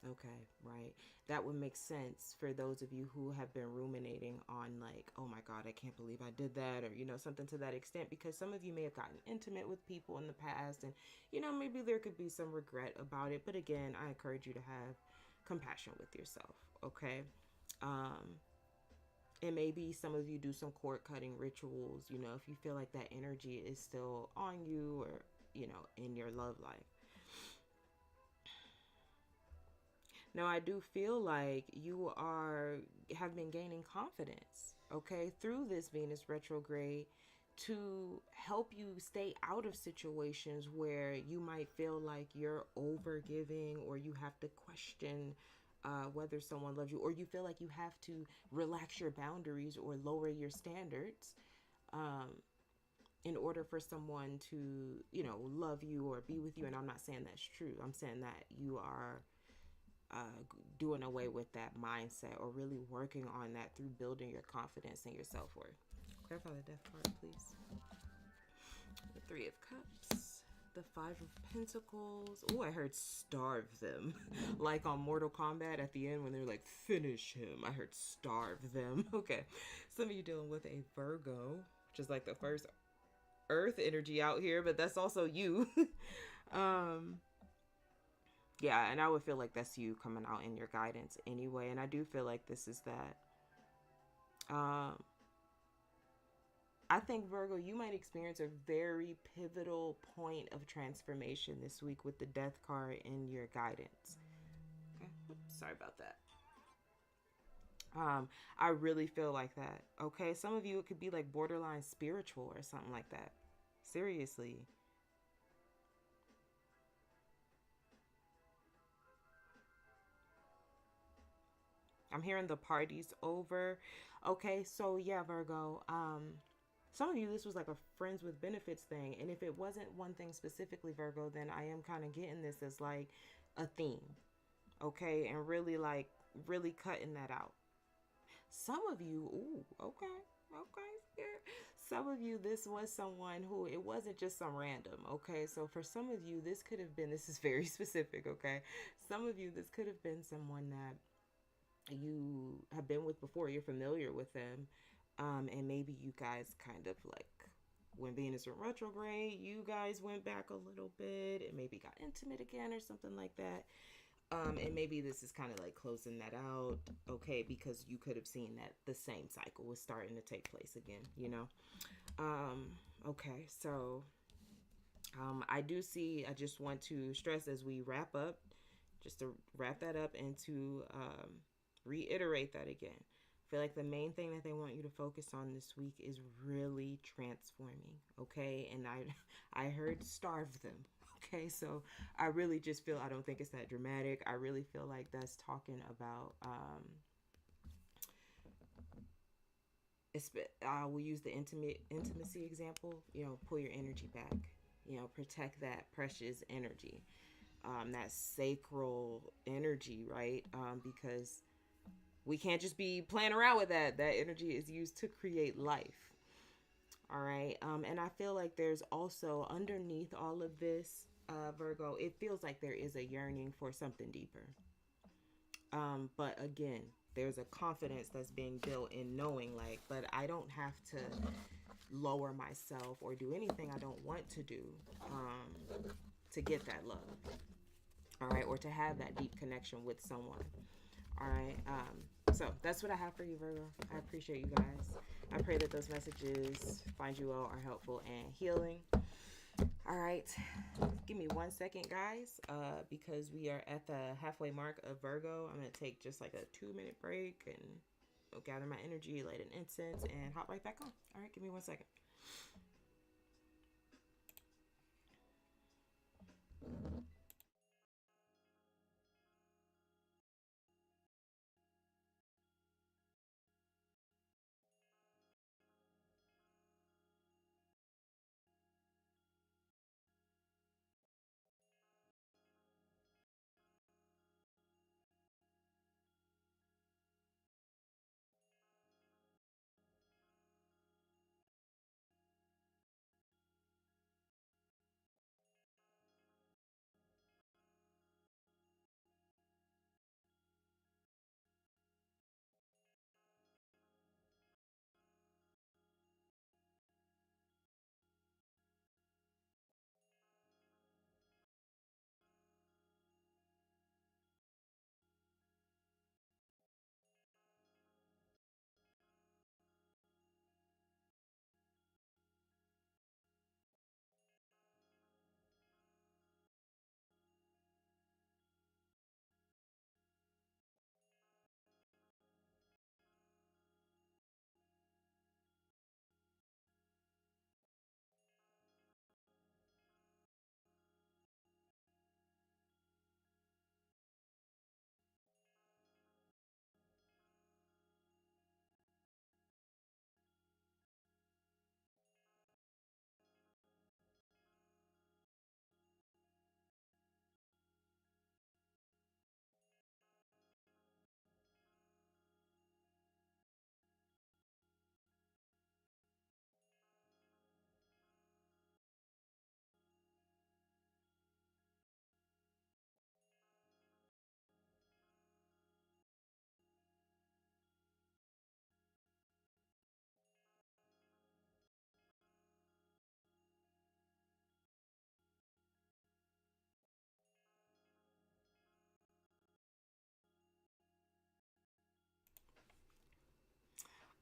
okay, right. That would make sense for those of you who have been ruminating on like, oh my God, I can't believe I did that, or, you know, something to that extent, because some of you may have gotten intimate with people in the past and, you know, maybe there could be some regret about it. But again, I encourage you to have compassion with yourself. Okay. And maybe some of you do some cord cutting rituals, you know, if you feel like that energy is still on you or, you know, in your love life. Now, I do feel like you have been gaining confidence, okay, through this Venus retrograde to help you stay out of situations where you might feel like you're over giving or you have to question whether someone loves you, or you feel like you have to relax your boundaries or lower your standards in order for someone to, you know, love you or be with you. And I'm not saying that's true. I'm saying that you are doing away with that mindset or really working on that through building your confidence and your self-worth. Clarify the Death card, please. The Three of Cups, the Five of Pentacles. Oh, I heard starve them. Like on Mortal Kombat at the end when they're like, finish him. I heard starve them. Okay. Some of you dealing with a Virgo, which is like the first earth energy out here, but that's also you. Yeah, and I would feel like that's you coming out in your guidance anyway. And I do feel like this is that. I think, Virgo, you might experience a very pivotal point of transformation this week with the Death card in your guidance. Okay. Oops, sorry about that. I really feel like that. Okay. Some of you, it could be like borderline spiritual or something like that. Seriously. I'm hearing the party's over. Okay, so yeah, Virgo. Some of you, this was like a friends with benefits thing. And if it wasn't one thing specifically, Virgo, then I am kind of getting this as like a theme. Okay, and really like really cutting that out. Some of you, ooh, okay, yeah. Some of you, this was someone who, it wasn't just some random, okay? So for some of you, this could have been, this is very specific, okay? Some of you, this could have been someone that you have been with before, you're familiar with them, and maybe you guys kind of like, when Venus went retrograde, you guys went back a little bit and maybe got intimate again or something like that. And maybe this is kind of like closing that out, okay, because you could have seen that the same cycle was starting to take place again, you know. Okay, so I do see, I just want to stress as we wrap up, just to wrap that up and to reiterate that again. I feel like the main thing that they want you to focus on this week is really transforming, okay? And I heard starve them, okay? So I really just feel, I don't think it's that dramatic. I really feel like that's talking about, we'll use the intimacy example, you know, pull your energy back, you know, protect that precious energy, that sacral energy, right? Because we can't just be playing around with that. That energy is used to create life. All right. And I feel like there's also underneath all of this, Virgo, it feels like there is a yearning for something deeper. But again, there's a confidence that's being built in knowing like, but I don't have to lower myself or do anything I don't want to do to get that love. All right. Or to have that deep connection with someone. All right. So that's what I have for you, Virgo. I appreciate you guys. I pray that those messages find you all, are helpful and healing. All right. Give me 1 second, guys, because we are at the halfway mark of Virgo. I'm going to take just like a 2-minute break and gather my energy, light an incense, and hop right back on. All right, give me 1 second.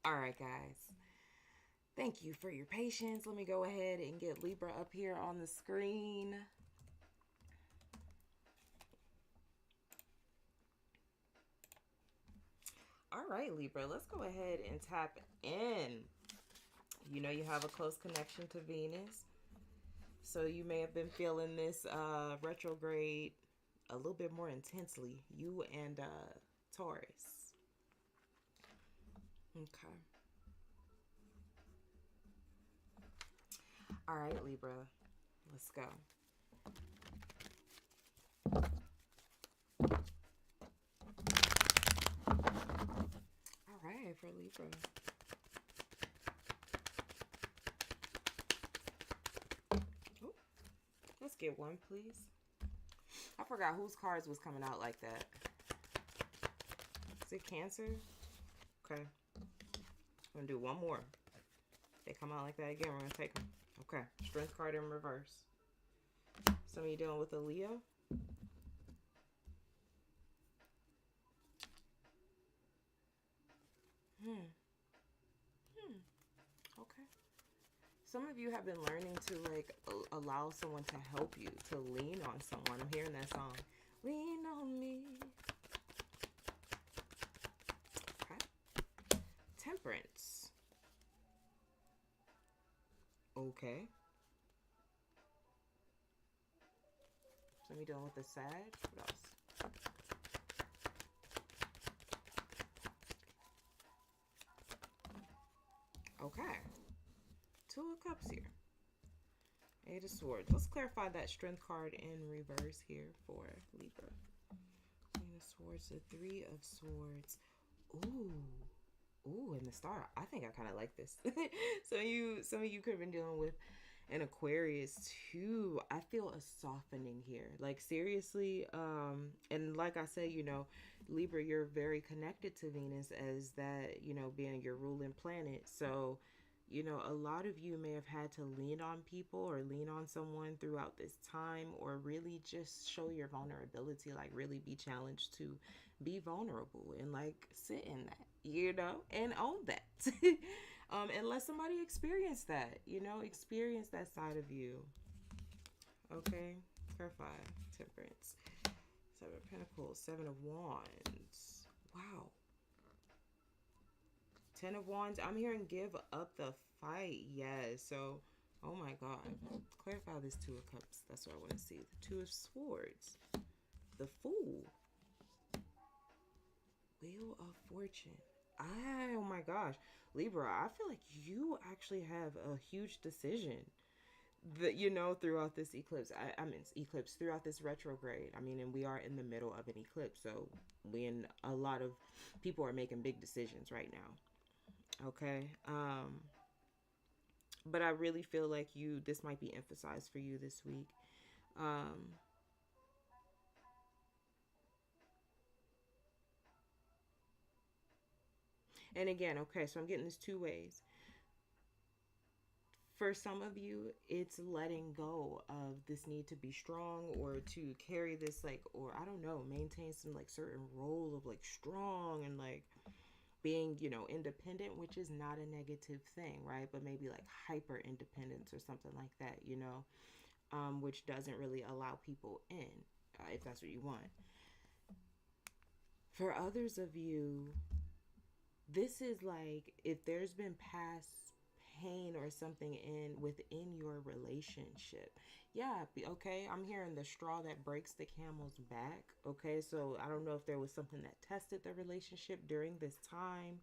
All right, guys. Thank you for your patience. Let me go ahead and get Libra up here on the screen. All right, Libra, let's go ahead and tap in. You know you have a close connection to Venus. So you may have been feeling this retrograde a little bit more intensely. You and Taurus. Okay. All right, Libra. Let's go. All right, for Libra. Ooh, let's get one, please. I forgot whose cards was coming out like that. Is it Cancer? Okay. I'm going to do one more. If they come out like that again, we're going to take them. Okay. Strength card in reverse. Some of you dealing with a Leo. Okay. Some of you have been learning to like allow someone to help you, to lean on someone. I'm hearing that song. Lean on me. Okay. Temperance. Okay. Some of you dealing with the Sag. What else? Okay. Two of Cups here. Eight of Swords. Let's clarify that Strength card in reverse here for Libra. Queen of Swords, the Three of Swords. Ooh. Ooh, and the Star. I think I kind of like this. Some of you could have been dealing with an Aquarius too. I feel a softening here. Like seriously, and like I said, you know, Libra, you're very connected to Venus as that, you know, being your ruling planet. So, you know, a lot of you may have had to lean on people or lean on someone throughout this time, or really just show your vulnerability, like really be challenged to be vulnerable and like sit in that, you know, and own that. And let somebody experience that, you know, experience that side of you. Okay, clarify. Temperance. Seven of Pentacles, Seven of Wands. Wow. Ten of Wands. I'm hearing give up the fight. Yes. So, oh my God. Clarify this Two of Cups. That's what I want to see. The Two of Swords. The Fool. Wheel of Fortune. Oh my gosh. Libra, I feel like you actually have a huge decision that, you know, throughout this eclipse. I mean, eclipse, throughout this retrograde. I mean, and we are in the middle of an eclipse. So, a lot of people are making big decisions right now. Okay. But I really feel like this might be emphasized for you this week. And again, okay, so I'm getting this two ways. For some of you, it's letting go of this need to be strong or to carry this, like, or I don't know, maintain some like certain role of like strong and like being, you know, independent, which is not a negative thing, right? But maybe like hyper independence or something like that, you know, which doesn't really allow people in, if that's what you want. For others of you, this is like if there's been past pain or something within your relationship. Yeah, okay, I'm hearing the straw that breaks the camel's back. Okay, so I don't know if there was something that tested the relationship during this time,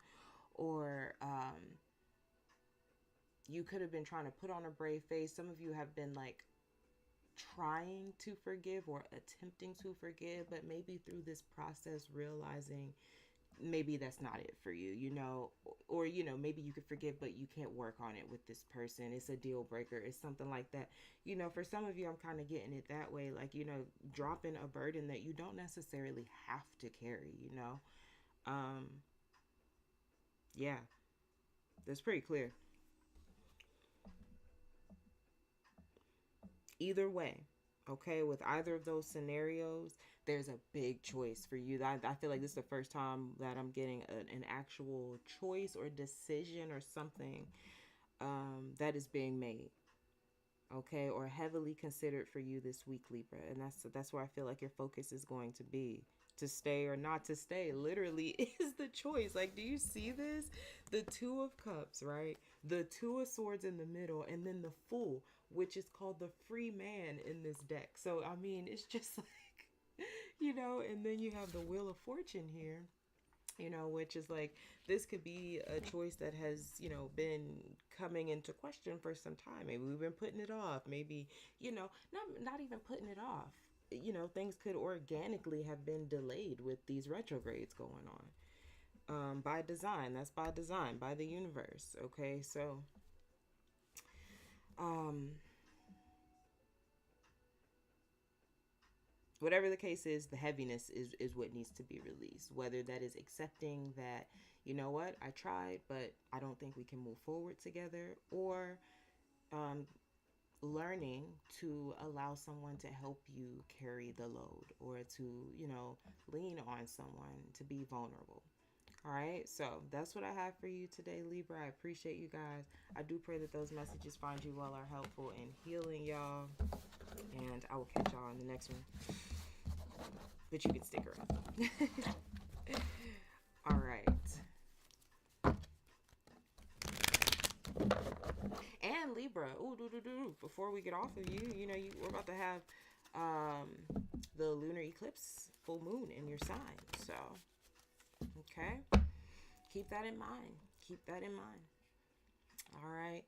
or you could have been trying to put on a brave face. Some of you have been like trying to forgive or attempting to forgive, but maybe through this process realizing maybe that's not it for you, you know, or, you know, maybe you could forgive, but you can't work on it with this person. It's a deal breaker. It's something like that. You know, for some of you, I'm kind of getting it that way, like, you know, dropping a burden that you don't necessarily have to carry, you know. Yeah, that's pretty clear. Either way, okay, with either of those scenarios, there's a big choice for you. I feel like this is the first time that I'm getting an actual choice or decision or something that is being made, okay, or heavily considered for you this week, Libra. And that's where I feel like your focus is going to be. To stay or not to stay literally is the choice. Like, do you see this? The Two of Cups, right? The Two of Swords in the middle, and then the Fool, which is called the free man in this deck. So I mean, it's just like, you know, and then you have the Wheel of Fortune here, you know, which is like, this could be a choice that has, you know, been coming into question for some time. Maybe we've been putting it off. Maybe, you know, not even putting it off. You know, things could organically have been delayed with these retrogrades going on. By design. That's by design, by the universe. Okay, so whatever the case is, the heaviness is what needs to be released. Whether that is accepting that, you know what, I tried, but I don't think we can move forward together, or learning to allow someone to help you carry the load, or to, you know, lean on someone, to be vulnerable. All right, so that's what I have for you today, Libra. I appreciate you guys. I do pray that those messages find you well, are helpful in healing y'all. And I will catch y'all in the next one. But you can stick around. All right. And Libra, before we get off of you, you know, we're about to have the lunar eclipse, full moon in your sign. So, okay. Keep that in mind. Keep that in mind. All right.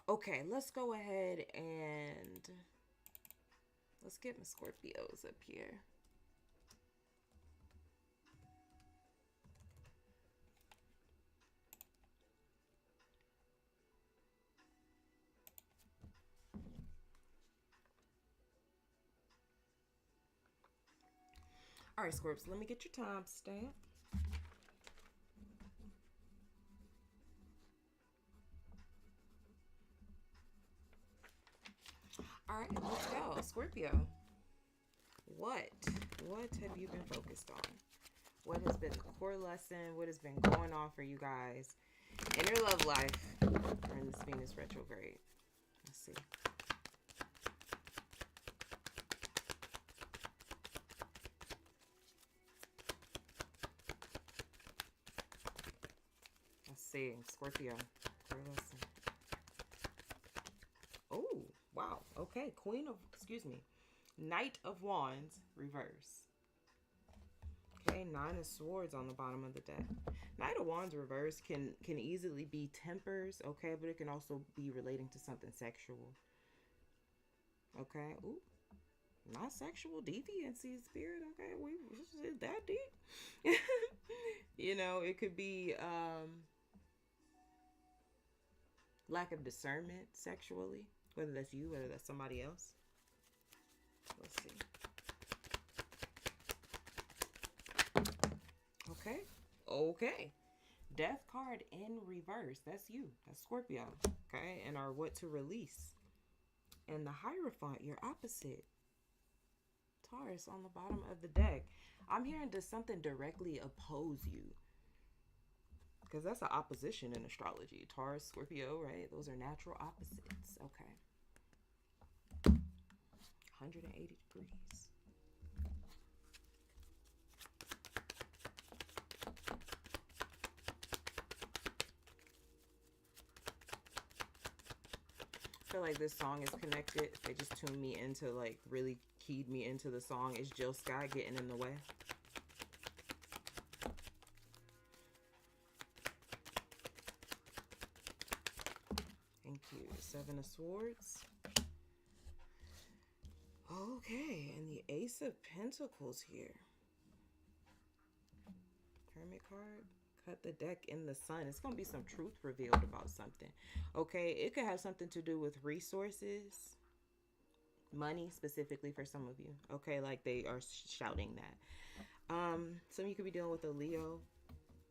Okay, let's go ahead and let's get my Scorpios up here. All right, Scorps, let me get your timestamp. All right, let's go. Scorpio, what have you been focused on? What has been the core lesson? What has been going on for you guys in your love life during this Venus retrograde? Let's see. Let's see. Scorpio. Clear lesson. Oh, wow. Okay. Knight of Wands, reverse. Okay, Nine of Swords on the bottom of the deck. Knight of Wands reverse can easily be tempers, okay, but it can also be relating to something sexual. Okay. Ooh. Not sexual deviancy, spirit. Okay, is that deep? You know, it could be lack of discernment sexually, whether that's you, whether that's somebody else. Let's see. Okay. Death card in reverse. That's you. That's Scorpio. Okay, and our what to release. And the Hierophant, your opposite. Taurus on the bottom of the deck. I'm hearing, does something directly oppose you? Because that's an opposition in astrology. Taurus, Scorpio, right? Those are natural opposites. Okay. 180 degrees. I feel like this song is connected. They just tuned me into, like, really keyed me into the song. Is Jill Scott getting in the way? Thank you. Seven of Swords. Okay, and the Ace of Pentacles here. Hermit card. Cut the deck in the sun. It's going to be some truth revealed about something. Okay, it could have something to do with resources. Money, specifically for some of you. Okay, like they are shouting that. Some of you could be dealing with a Leo,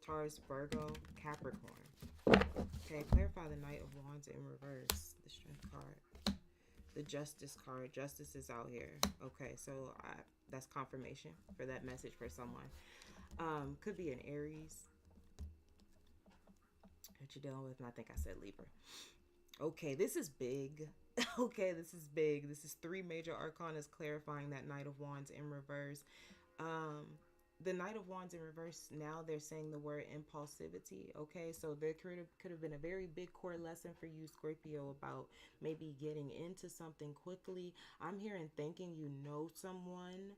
Taurus, Virgo, Capricorn. Okay, clarify the Knight of Wands in reverse. The Strength card. The Justice card. Justice is out here. Okay, so that's confirmation for that message for someone. Could be an Aries that you're dealing with, and I think I said Libra. Okay, this is big. Okay, this is big. This is 3 major arcanas clarifying that Knight of Wands in reverse. The Knight of Wands in reverse, now they're saying the word impulsivity. Okay, so there could have been a very big core lesson for you, Scorpio, about maybe getting into something quickly. I'm hearing thinking you know someone.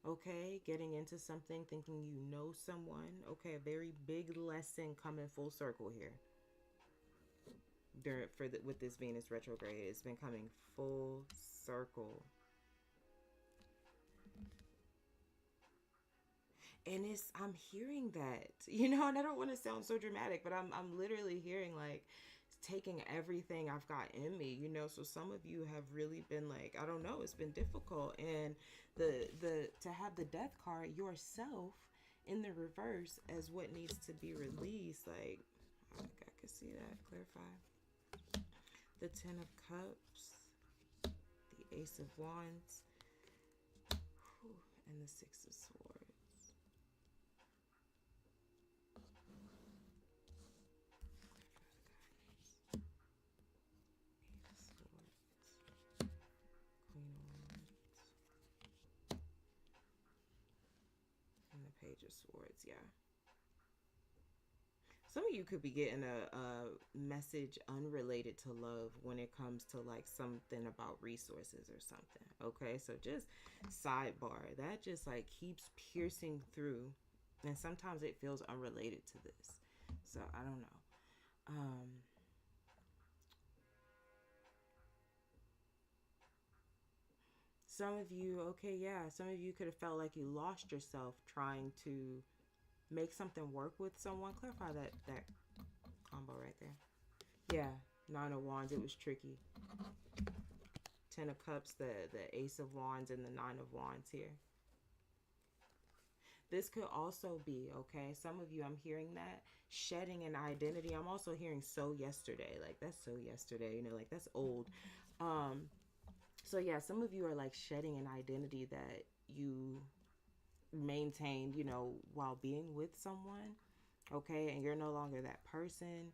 Okay, getting into something, thinking you know someone. Okay, a very big lesson coming full circle here. With this Venus retrograde, it's been coming full circle. And I'm hearing that, you know, and I don't want to sound so dramatic, but I'm literally hearing, like, taking everything I've got in me, you know. So some of you have really been like, I don't know, it's been difficult. And to have the Death card yourself in the reverse as what needs to be released, like, I can see that. Clarify. The 10 of Cups, the Ace of Wands, and the 6 of Swords. Page of Swords, yeah. Some of you could be getting a message unrelated to love when it comes to, like, something about resources or something. Okay, so just sidebar, that just, like, keeps piercing through, and sometimes it feels unrelated to this. So I don't know. Some of you, okay, yeah, some of you could have felt like you lost yourself trying to make something work with someone. Clarify that combo right there. Yeah, 9 of Wands, it was tricky. 10 of Cups, the Ace of Wands, and the 9 of Wands here. This could also be, okay, some of you, I'm hearing that, shedding an identity. I'm also hearing so yesterday. Like, that's so yesterday, you know, like, that's old. So yeah, some of you are, like, shedding an identity that you maintained, you know, while being with someone, okay, and you're no longer that person.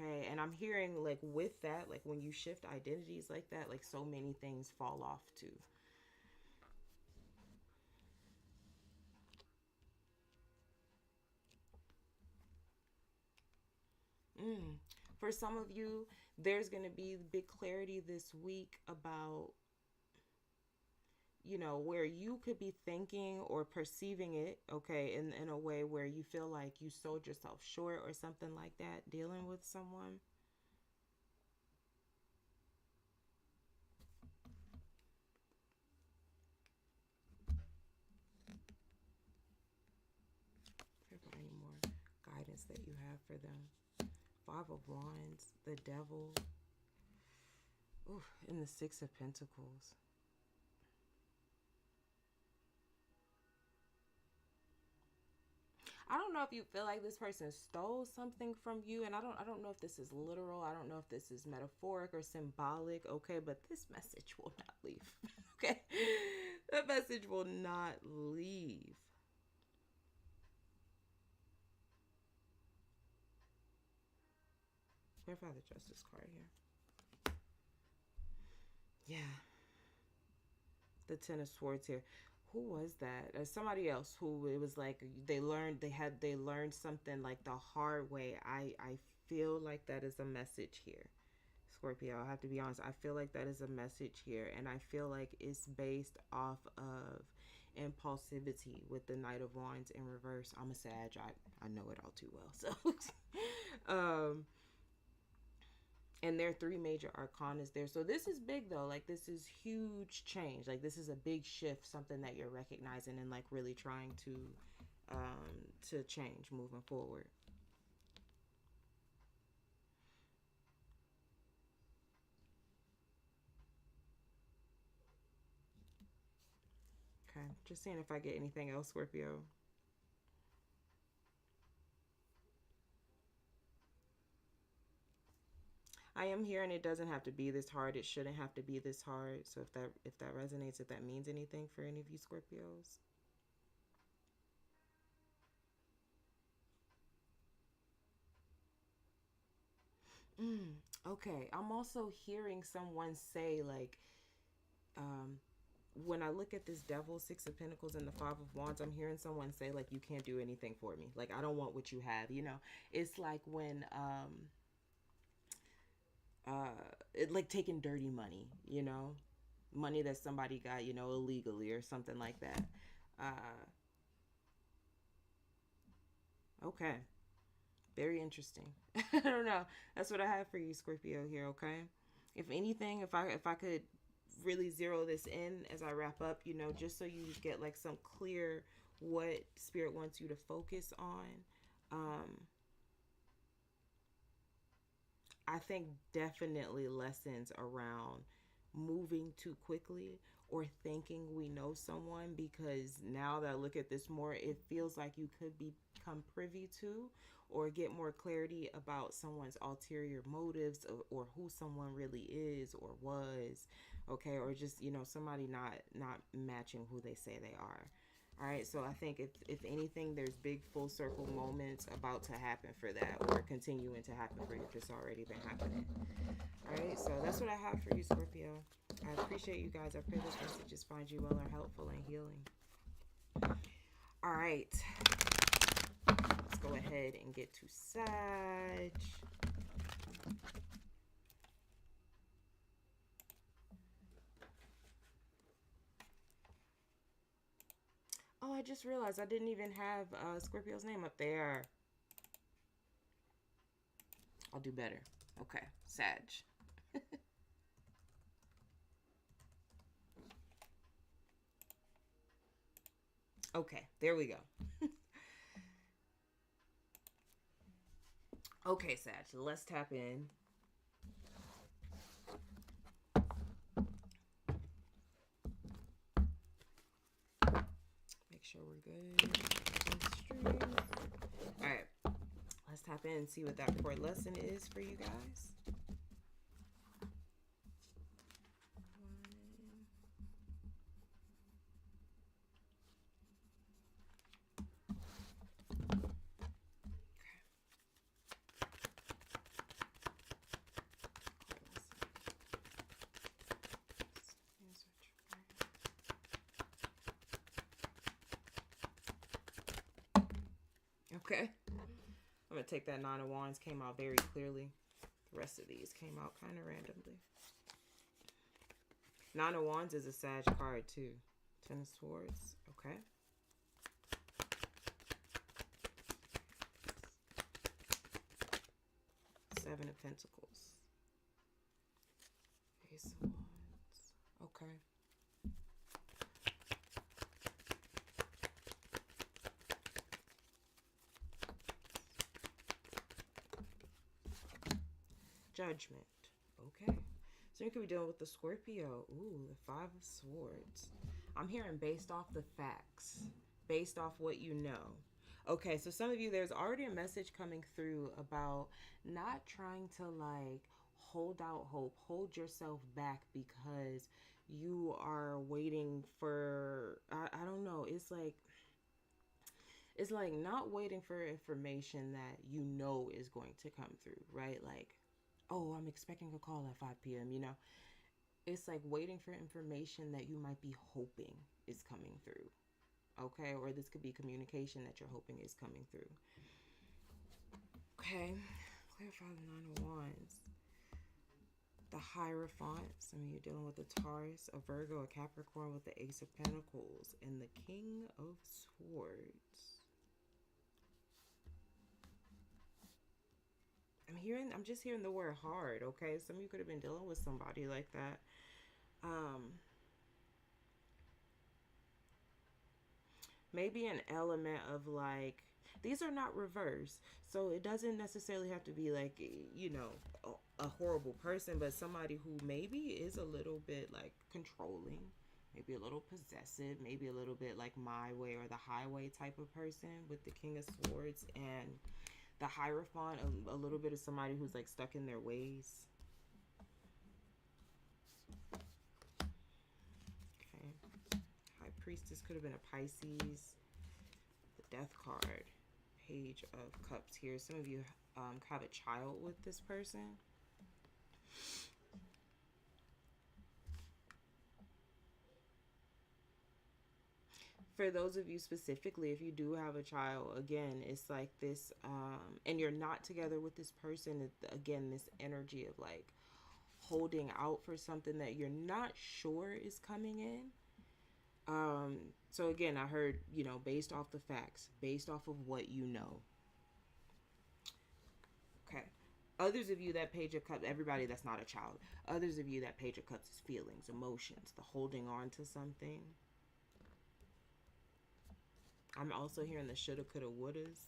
Okay, and I'm hearing, like, with that, like, when you shift identities like that, like, so many things fall off too. For some of you, there's going to be big clarity this week about, you know, where you could be thinking or perceiving it, okay, in a way where you feel like you sold yourself short or something like that, dealing with someone. Any more guidance that you have for them? Five of Wands, the Devil, ooh, and the Six of Pentacles. I don't know if you feel like this person stole something from you, and I don't know if this is literal. I don't know if this is metaphoric or symbolic, okay? But this message will not leave, okay? That message will not leave. Where Father Justice card here? Yeah. The Ten of Swords here. Who was that? Somebody else who it was like they learned something like the hard way. I feel like that is a message here, Scorpio. I have to be honest. I feel like that is a message here, and I feel like it's based off of impulsivity with the Knight of Wands in reverse. I'm a Sag. I know it all too well. So, and there are three major arcanas there. So this is big though. Like this is huge change. Like this is a big shift, something that you're recognizing and like really trying to change moving forward. Okay, just seeing if I get anything else, Scorpio. I am here, and it doesn't have to be this hard. It shouldn't have to be this hard. So if that resonates, if that means anything for any of you Scorpios. Okay, I'm also hearing someone say like, when I look at this Devil, Six of Pentacles, and the Five of Wands, I'm hearing someone say like, you can't do anything for me. Like I don't want what you have. You know, it's like when like taking dirty money, you know, money that somebody got, you know, illegally or something like that. Okay, very interesting. I don't know. That's what I have for you, Scorpio, here. Okay, if anything, if I could really zero this in as I wrap up, you know, just so you get like some clear what Spirit wants you to focus on. I think definitely lessons around moving too quickly or thinking we know someone, because now that I look at this more, it feels like you could become privy to or get more clarity about someone's ulterior motives, or who someone really is or was, okay, or just, you know, somebody not matching who they say they are. All right, so I think if anything, there's big full circle moments about to happen for that, or continuing to happen for you, if it's already been happening. All right, so that's what I have for you, Scorpio. I appreciate you guys. I pray this messages find you well, are helpful and healing. All right, let's go ahead and get to Sag. Oh, I just realized I didn't even have Scorpio's name up there. I'll do better. Okay, Sag. Okay, there we go. Okay, Sag, let's tap in. Make sure we're good. All right, let's tap in and see what that core lesson is for you guys. Okay. I'm going to take that Nine of Wands. Came out very clearly. The rest of these came out kind of randomly. Nine of Wands is a Sag card too. Ten of Swords. Okay. Seven of Pentacles. Ace of Wands. Okay. Judgment. Okay. So you could be dealing with the Scorpio. Ooh, the Five of Swords. I'm hearing based off the facts. Based off what you know. Okay, so some of you, there's already a message coming through about not trying to like hold out hope, hold yourself back because you are waiting for, I don't know, it's like not waiting for information that you know is going to come through, right? Like, oh, I'm expecting a call at 5 p.m., you know? It's like waiting for information that you might be hoping is coming through. Okay, or this could be communication that you're hoping is coming through. Okay, clarify the Nine of Wands. The Hierophant. Some of you dealing with a Taurus, a Virgo, a Capricorn with the Ace of Pentacles, and the King of Swords. I'm just hearing the word hard. Okay, some of you could have been dealing with somebody like that. Maybe an element of like, these are not reverse, so it doesn't necessarily have to be like, you know, a horrible person, but somebody who maybe is a little bit like controlling, maybe a little possessive, maybe a little bit like my way or the highway type of person with the King of Swords and the Hierophant, a little bit of somebody who's like stuck in their ways. Priestess could have been a Pisces. The Death card. Page of Cups here. Some of you have a child with this person. For those of you specifically, if you do have a child, again, it's like this, and you're not together with this person, again, this energy of like holding out for something that you're not sure is coming in. So again, I heard, you know, based off the facts, based off of what you know. Okay. Others of you, that Page of Cups, everybody that's not a child, others of you, that Page of Cups is feelings, emotions, the holding on to something. I'm also hearing the shoulda, coulda, wouldas.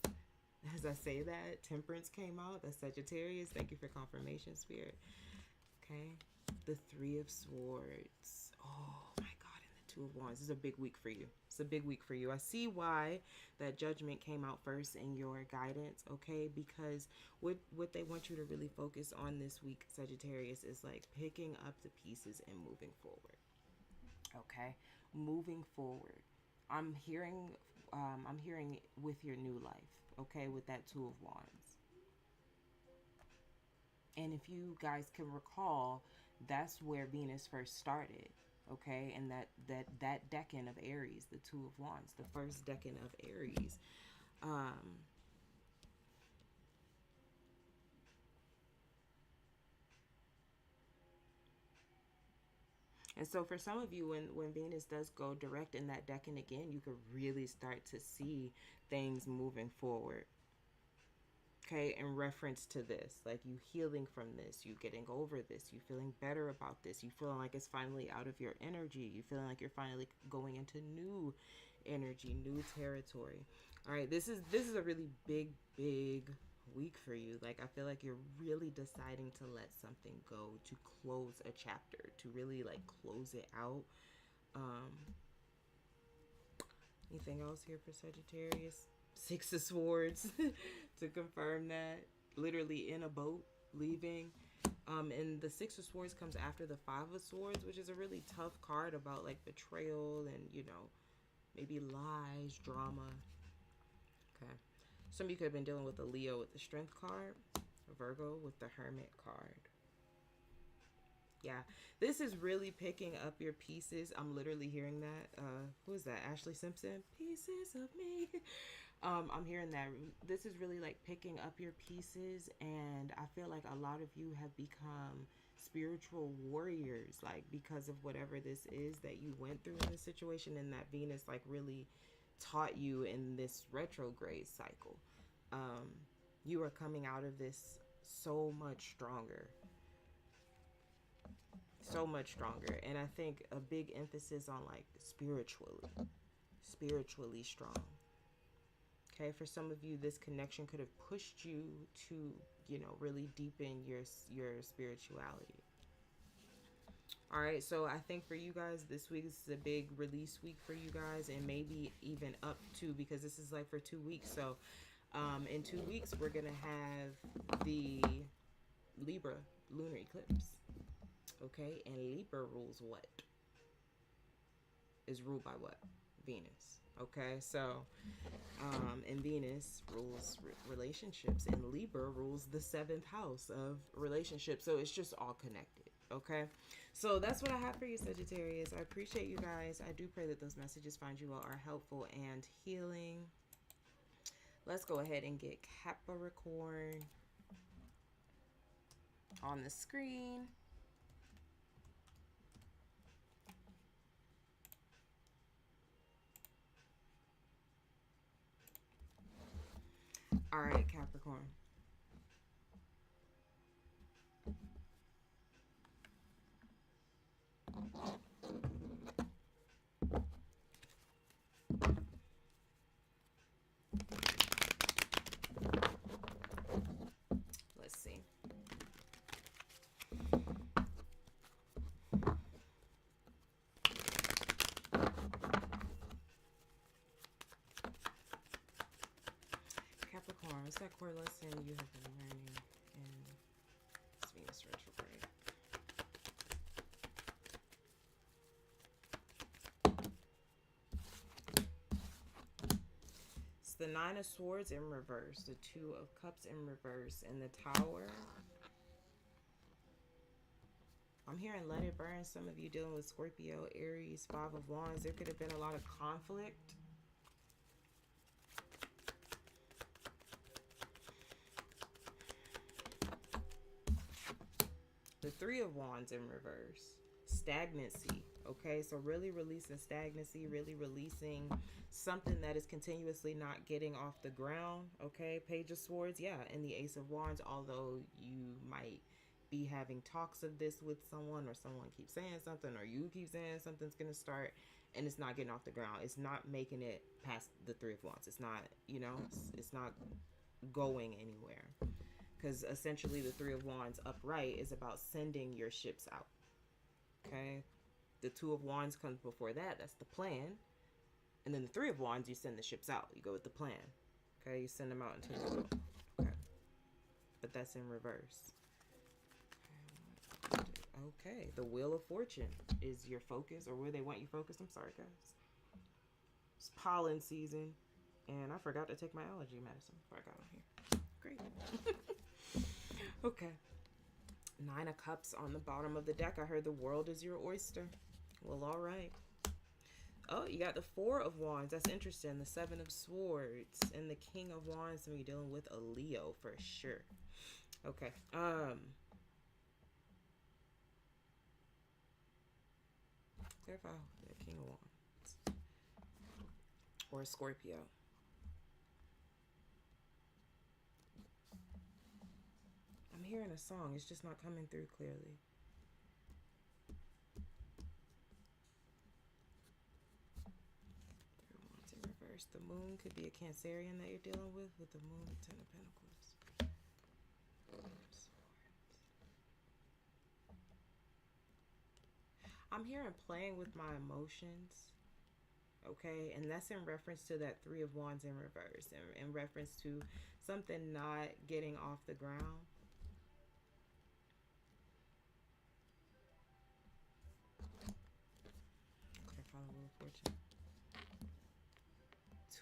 As I say that, Temperance came out. That's Sagittarius. Thank you for confirmation, Spirit. Okay. The Three of Swords. Oh my God. And the Two of Wands. This is a big week for you. It's a big week for you. I see why that Judgment came out first in your guidance. Okay. Because what they want you to really focus on this week, Sagittarius, is like picking up the pieces and moving forward. Okay. Moving forward. I'm hearing with your new life, okay, with that Two of Wands. And if you guys can recall, that's where Venus first started, okay, and that decan of Aries, the Two of Wands, the first decan of Aries. And so for some of you, when Venus does go direct in that decan again, you could really start to see things moving forward. Okay, in reference to this, like you healing from this, you getting over this, you feeling better about this, you feeling like it's finally out of your energy, you feeling like you're finally going into new energy, new territory. All right, this is a really big week for you. Like I feel like you're really deciding to let something go, to close a chapter, to really like close it out. Anything else here for Sagittarius? Six of Swords to confirm that. Literally in a boat, leaving. And the Six of Swords comes after the Five of Swords, which is a really tough card about like betrayal and, you know, maybe lies, drama. Okay. Some of you could have been dealing with a Leo with the Strength card, a Virgo with the Hermit card. Yeah, this is really picking up your pieces. I'm literally hearing that. Who is that? Ashley Simpson. Pieces of me. I'm hearing that. This is really like picking up your pieces, and I feel like a lot of you have become spiritual warriors, like because of whatever this is that you went through in this situation, and that Venus like really taught you in this retrograde cycle. Um, you are coming out of this so much stronger, so much stronger. And I think a big emphasis on like spiritually strong. Okay, for some of you, this connection could have pushed you to, you know, really deepen your spirituality. All right, so I think for you guys, this week is a big release week for you guys, and maybe even up to, because this is like for 2 weeks. So in 2 weeks, we're going to have the Libra lunar eclipse. Okay, and Libra rules what? Is ruled by what? Venus. Okay, so and Venus rules relationships, and Libra rules the 7th house of relationships. So it's just all connected. Okay, so that's what I have for you, Sagittarius. I appreciate you guys. I do pray that those messages find you all are helpful and healing. Let's go ahead and get Capricorn on the screen. All right, Capricorn. Let's see. Capricorn, what's that core lesson you have been learning in this Venus retrograde? It's the 9 of Swords in reverse, the 2 of Cups in reverse, and the Tower. I'm hearing let it burn. Some of you dealing with Scorpio, Aries, 5 of Wands. There could have been a lot of conflict. The 3 of Wands in reverse. Stagnancy. Okay, so really releasing stagnancy, really releasing something that is continuously not getting off the ground. Okay, Page of Swords, yeah, and the Ace of Wands, although you might be having talks of this with someone, or someone keeps saying something, or you keep saying something's going to start, and it's not getting off the ground. It's not making it past the 3 of Wands. It's not, you know, it's not going anywhere. Because essentially the 3 of Wands upright is about sending your ships out. Okay. The 2 of Wands comes before that. That's the plan. And then the 3 of Wands, you send the ships out. You go with the plan. Okay. You send them out into the world. Okay. But that's in reverse. Okay. The Wheel of Fortune is your focus, or where they want you focused. I'm sorry, guys. It's pollen season. And I forgot to take my allergy medicine before I got on here. Great. Okay. 9 of Cups on the bottom of the deck. I heard the world is your oyster. Well, all right. Oh, you got the 4 of Wands. That's interesting. The 7 of Swords and the King of Wands. So you're dealing with a Leo for sure. Okay. Clarify the King of Wands. Or Scorpio. I'm hearing a song. It's just not coming through clearly. Wands in reverse. The Moon could be a Cancerian that you're dealing with the Moon, the 10 of Pentacles. I'm hearing playing with my emotions. Okay, and that's in reference to that 3 of Wands in reverse, and in reference to something not getting off the ground. Wheel of Fortune.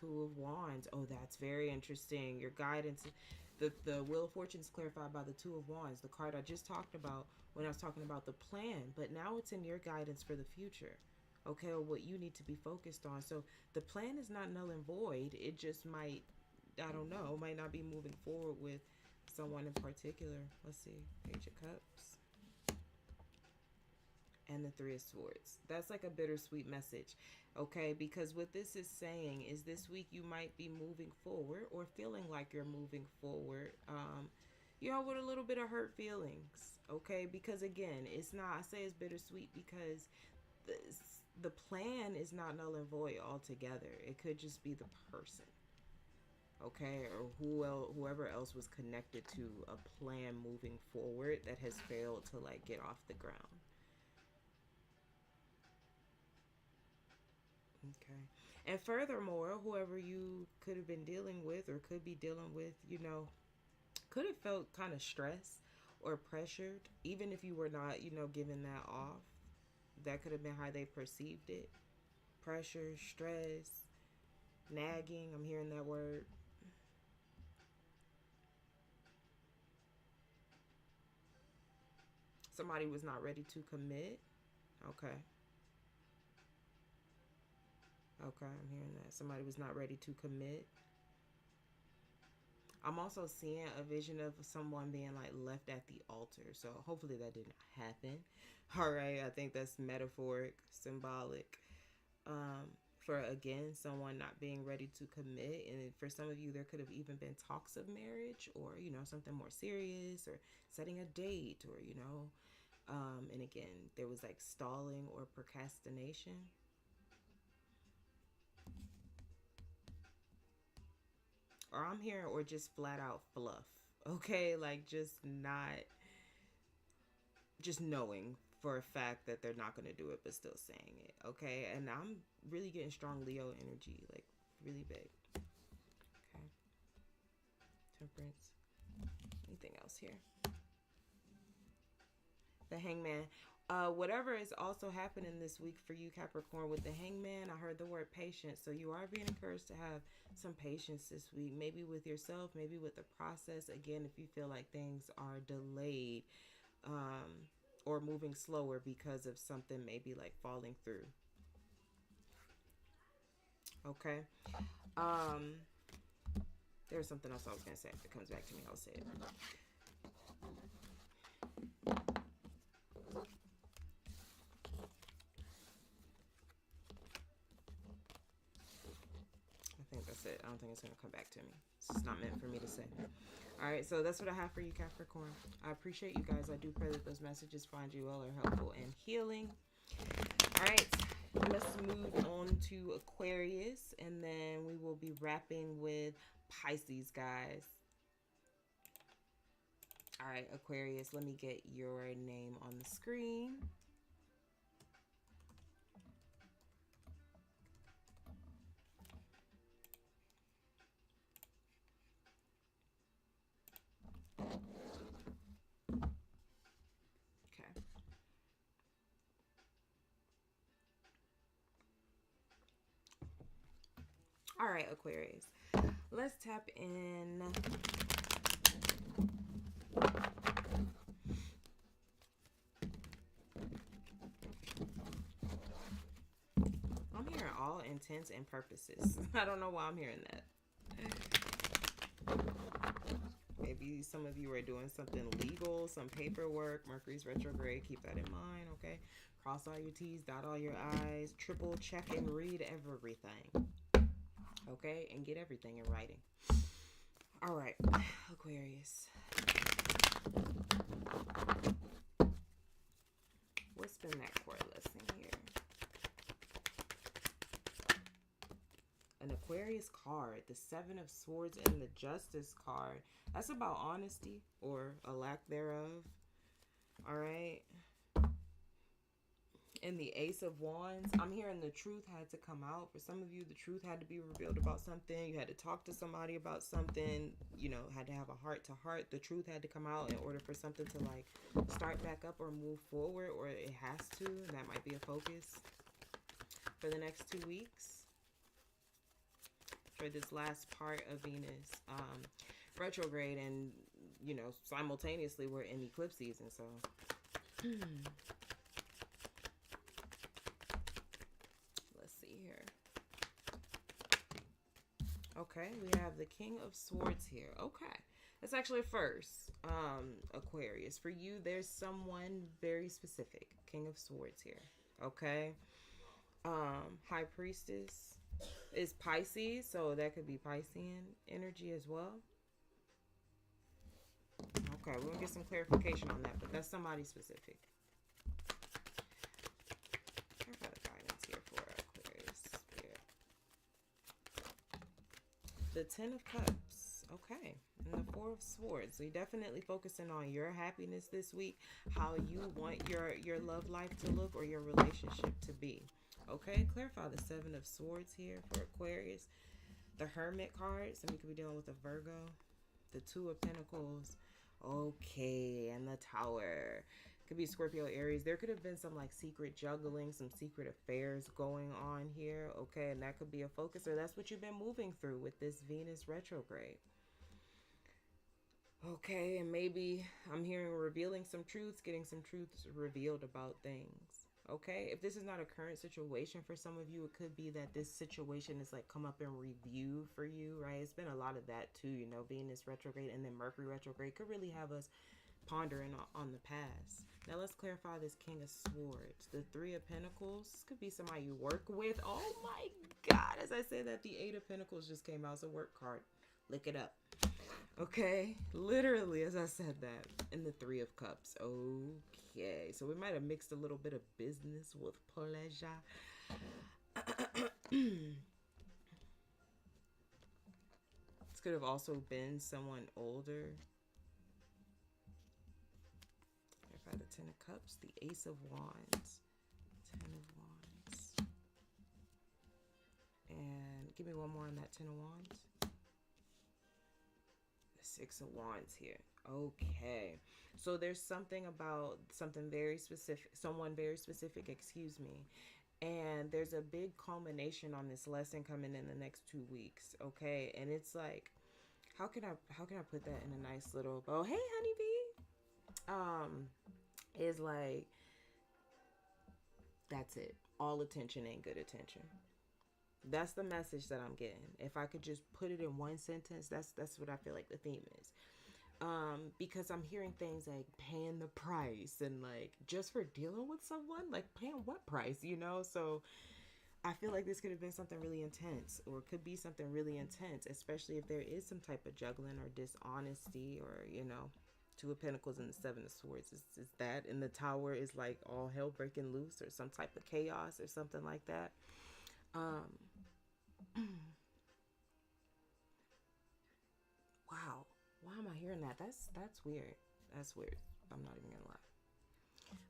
2 of Wands. Oh, that's very interesting. Your guidance. The Wheel of Fortune is clarified by the Two of Wands, the card I just talked about when I was talking about the plan. But now it's in your guidance for the future, okay, or what you need to be focused on. So the plan is not null and void. It just might, I don't know, might not be moving forward with someone in particular. Let's see, Page of Cups and the Three of Swords. That's like a bittersweet message, okay? Because what this is saying is this week you might be moving forward or feeling like you're moving forward, you know, with a little bit of hurt feelings, okay? Because again, it's not, I say it's bittersweet because the plan is not null and void altogether. It could just be the person, okay, or whoever else was connected to a plan moving forward that has failed to like get off the ground. Okay. And furthermore, whoever you could have been dealing with or could be dealing with, you know, could have felt kind of stressed or pressured, even if you were not, you know, giving that off. That could have been how they perceived it. Pressure, stress, nagging. I'm hearing that word. Somebody was not ready to commit. Okay. Okay, I'm hearing that. Somebody was not ready to commit. I'm also seeing a vision of someone being like left at the altar. So hopefully that didn't happen. All right, I think that's metaphoric, symbolic. For again, someone not being ready to commit. And for some of you, there could have even been talks of marriage or, you know, something more serious or setting a date or, you know, and again, there was like stalling or procrastination. Or I'm hearing, or just flat out fluff. Okay, like just not, just knowing for a fact that they're not going to do it, but still saying it. Okay, and I'm really getting strong Leo energy, like really big. Okay, Temperance. Anything else here? The Hangman. Whatever is also happening this week for you, Capricorn, with the Hangman, I heard the word patience. So you are being encouraged to have some patience this week, maybe with yourself, maybe with the process. Again, if you feel like things are delayed or moving slower because of something maybe like falling through. Okay. There's something else I was going to say. If it comes back to me, I'll say it. I think that's it. I don't think it's going to come back to me. It's just not meant for me to say. All right, so that's what I have for you, Capricorn. I appreciate you guys. I do pray that those messages find you well or helpful and healing. All right, let's move on to Aquarius, and then we will be wrapping with Pisces, guys. All right, Aquarius, let me get your name on the screen. All right, Aquarius, let's tap in. I'm hearing all intents and purposes. I don't know why I'm hearing that. Maybe some of you are doing something legal, some paperwork. Mercury's retrograde. Keep that in mind, okay? Cross all your T's, dot all your I's, triple check and read everything. Okay, and get everything in writing. All right, Aquarius. What's the next word lesson here? An Aquarius card, the Seven of Swords and the Justice card. That's about honesty or a lack thereof. All right. And the Ace of Wands, I'm hearing the truth had to come out. For some of you, the truth had to be revealed about something. You had to talk to somebody about something, you know, had to have a heart to heart. The truth had to come out in order for something to like start back up or move forward, or it has to. And that might be a focus for the next 2 weeks for this last part of Venus. retrograde, and you know, simultaneously we're in eclipse season. So let's see here. Okay, we have the King of Swords here. Okay, that's actually a first. Aquarius, for you, there's someone very specific. King of Swords here. Okay. High Priestess is Pisces, so that could be Piscean energy as well. Okay, we're gonna get some clarification on that, but that's somebody specific. I've got a guidance here for Aquarius. Spirit. The Ten of Cups. Okay. And the Four of Swords. So you're definitely focusing on your happiness this week, how you want your love life to look or your relationship to be. Okay, clarify the Seven of Swords here for Aquarius. The Hermit card. Somebody could be dealing with a Virgo. The Two of Pentacles. Okay, and the Tower. Could be Scorpio, Aries. There could have been some like secret juggling, some secret affairs going on here. Okay, and that could be a focus, or that's what you've been moving through with this Venus retrograde. Okay, and maybe I'm hearing revealing some truths, getting some truths revealed about things. Okay, if this is not a current situation for some of you, it could be that this situation is like come up in review for you, right? It's been a lot of that too, you know, Venus retrograde and then Mercury retrograde could really have us pondering on the past. Now let's clarify this King of Swords. The Three of Pentacles could be somebody you work with. Oh my God, as I said that, the Eight of Pentacles just came out as a work card. Look it up. Okay, literally as I said that. And the Three of Cups. Okay, so we might have mixed a little bit of business with pleasure. This could have also been someone older. I've got the Ten of Cups, the Ace of Wands, Ten of Wands. And give me one more on that Ten of Wands. Six of Wands here. Okay, so there's something about something very specific, someone very specific, excuse me, and there's a big culmination on this lesson coming in the next 2 weeks. Okay, and it's like, how can I put that in a nice little bow? Hey, honeybee. Is like, that's it. All attention ain't good attention. That's the message that I'm getting. If I could just put it in one sentence, that's what I feel like the theme is. Because I'm hearing things like paying the price and like just for dealing with someone, like paying what price, you know? So I feel like this could have been something really intense, or could be something really intense, especially if there is some type of juggling or dishonesty, or, you know, Two of Pentacles and the Seven of Swords. Is that, and the Tower is like all hell breaking loose or some type of chaos or something like that. Wow, why am I hearing that? That's weird. That's weird. I'm not even gonna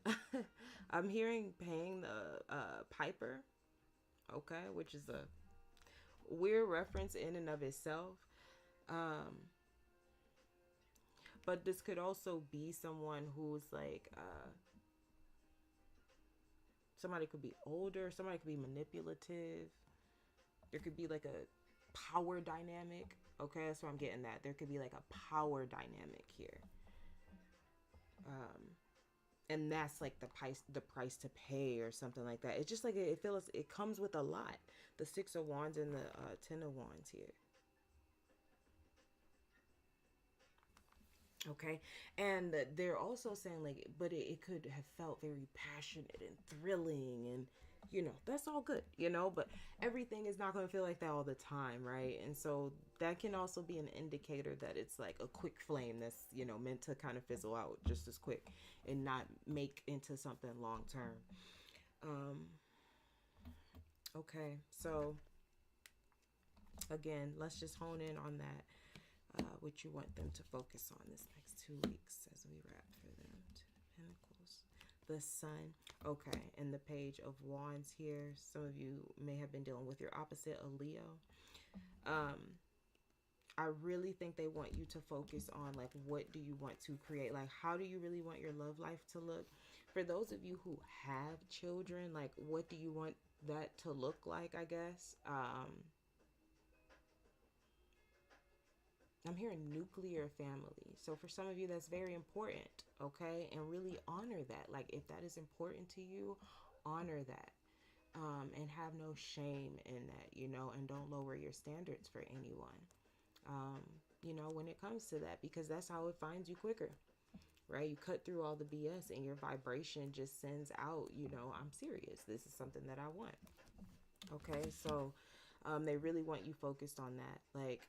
lie. I'm hearing paying the piper. Okay, which is a weird reference in and of itself. But this could also be someone who's like somebody could be older, somebody could be manipulative. There could be like a power dynamic. Okay, that's what I'm getting at. There could be like a power dynamic here. And that's like the price to pay or something like that. It's just like it feels, it comes with a lot. The Six of Wands and the Ten of Wands here. Okay, and they're also saying like, but it could have felt very passionate and thrilling, and you know, that's all good, you know, but everything is not going to feel like that all the time, right? And so that can also be an indicator that it's like a quick flame that's, you know, meant to kind of fizzle out just as quick and not make into something long term. Okay, so again, let's just hone in on that. What you want them to focus on this next 2 weeks as we wrap for them. Two Pentacles, the Sun. Okay, and the Page of Wands here. Some of you may have been dealing with your opposite, a Leo. I really think they want you to focus on like, what do you want to create? Like, how do you really want your love life to look? For those of you who have children, like, what do you want that to look like, I guess? I'm hearing nuclear family. So for some of you, that's very important, okay? And really honor that. Like, if that is important to you, honor that. And have no shame in that, you know, and don't lower your standards for anyone, you know, when it comes to that, because that's how it finds you quicker, right? You cut through all the BS and your vibration just sends out, you know, I'm serious. This is something that I want. Okay, so they really want you focused on that. Like,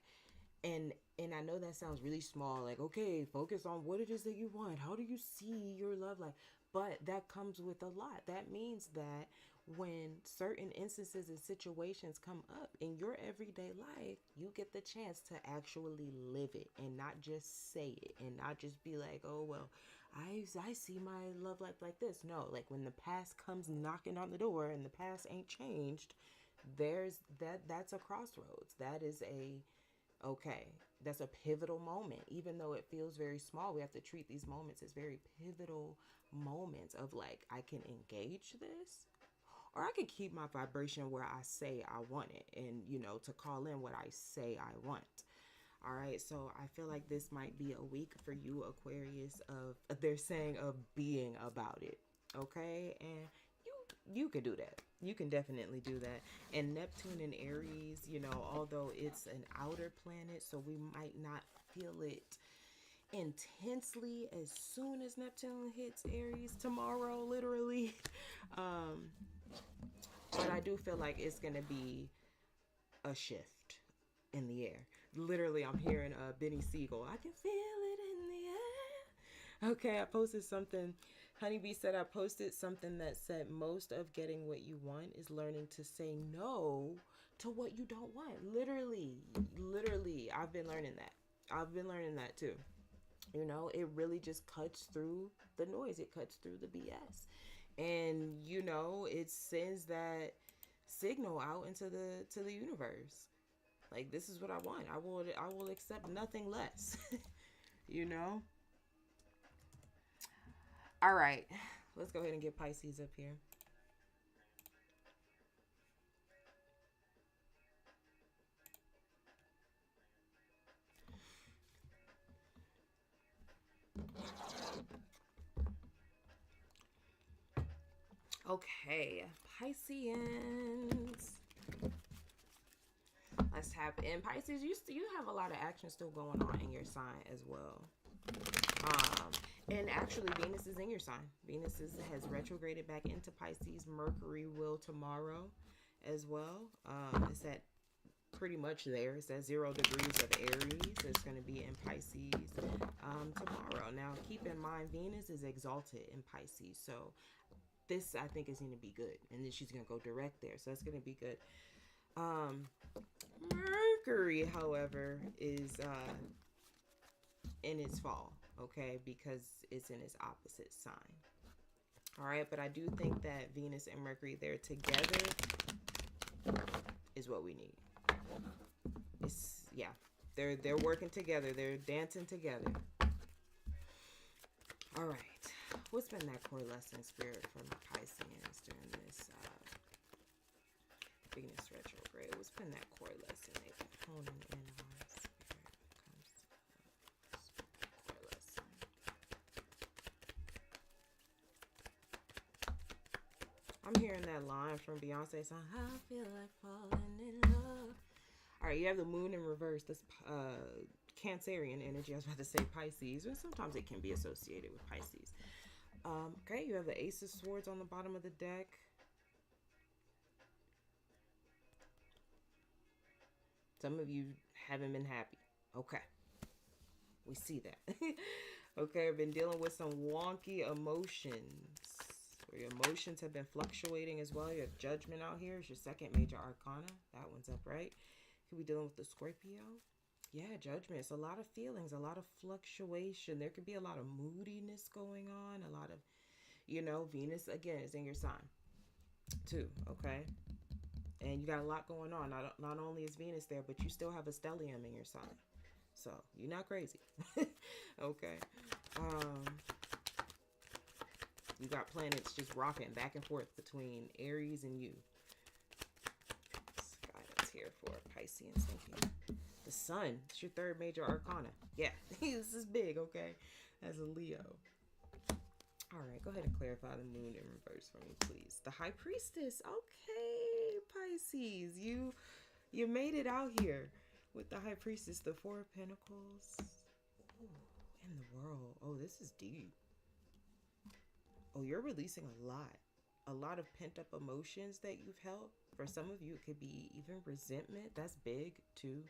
and I know that sounds really small, like, okay, focus on what it is that you want. How do you see your love life? But that comes with a lot. That means that when certain instances and situations come up in your everyday life, you get the chance to actually live it and not just say it and not just be like, oh, well, I see my love life like this. No, like when the past comes knocking on the door and the past ain't changed, that's a crossroads. That is okay, that's a pivotal moment. Even though it feels very small, we have to treat these moments as very pivotal moments of like, I can engage this, or I can keep my vibration where I say I want it, and, you know, to call in what I say I want. All right, so I feel like this might be a week for you, Aquarius, of, they're saying, of being about it. Okay, and you can do that. You can definitely do that. And Neptune and Aries, you know, although it's an outer planet, so we might not feel it intensely as soon as Neptune hits Aries tomorrow, literally. But I do feel like it's going to be a shift in the air. Literally, I'm hearing Benny Siegel. I can feel it in the air. Okay, I posted something. Honeybee said I posted something that said most of getting what you want is learning to say no to what you don't want. Literally, I've been learning that. I've been learning that too. You know, it really just cuts through the noise. It cuts through the BS. And, you know, it sends that signal out into the universe. Like, this is what I want. I will accept nothing less. You know? All right. Let's go ahead and get Pisces up here. Okay, Pisceans. Let's tap in. Pisces, you have a lot of action still going on in your sign as well. And actually, Venus is in your sign. Venus has retrograded back into Pisces. Mercury will tomorrow as well. It's at pretty much there. It's at 0 degrees of Aries. It's going to be in Pisces tomorrow. Now, keep in mind, Venus is exalted in Pisces. So this, I think, is going to be good. And then she's going to go direct there. So that's going to be good. Mercury, however, is in its fall, okay, because it's in its opposite sign. All right, but I do think that Venus and Mercury, they're together, is what we need. It's, yeah, they're working together. They're dancing together. All right, what's been that core lesson, Spirit, for my Pisceans during this Venus retrograde? What's been that core lesson they've been honing in on, Spirit, when it comes to core lesson? I'm hearing that line from Beyonce's song, I feel like falling in love. All right, you have the moon in reverse. This Cancerian energy. I was about to say Pisces, but sometimes it can be associated with Pisces. Okay, you have the Ace of Swords on the bottom of the deck. Some of you haven't been happy. Okay, we see that. Okay, I've been dealing with some wonky emotions. Where your emotions have been fluctuating as well. You have Judgment out here. It's your second major arcana. That one's up, right? Could be dealing with the Scorpio. Yeah, Judgment. It's a lot of feelings, a lot of fluctuation. There could be a lot of moodiness going on. A lot of, you know, Venus, again, is in your sign too, okay? And you got a lot going on. Not only is Venus there, but you still have a stellium in your sign. So, you're not crazy. Okay. You got planets just rocking back and forth between Aries and you. Guidance here for Pisceans. Thank you. The sun. It's your third major arcana. Yeah, this is big, okay? As a Leo. All right, go ahead and clarify the moon in reverse for me, please. The High Priestess. Okay, Pisces. You made it out here with the High Priestess. The Four of Pentacles. Ooh, in the world. Oh, this is deep. Oh, you're releasing a lot. A lot of pent-up emotions that you've held. For some of you, it could be even resentment. That's big, too.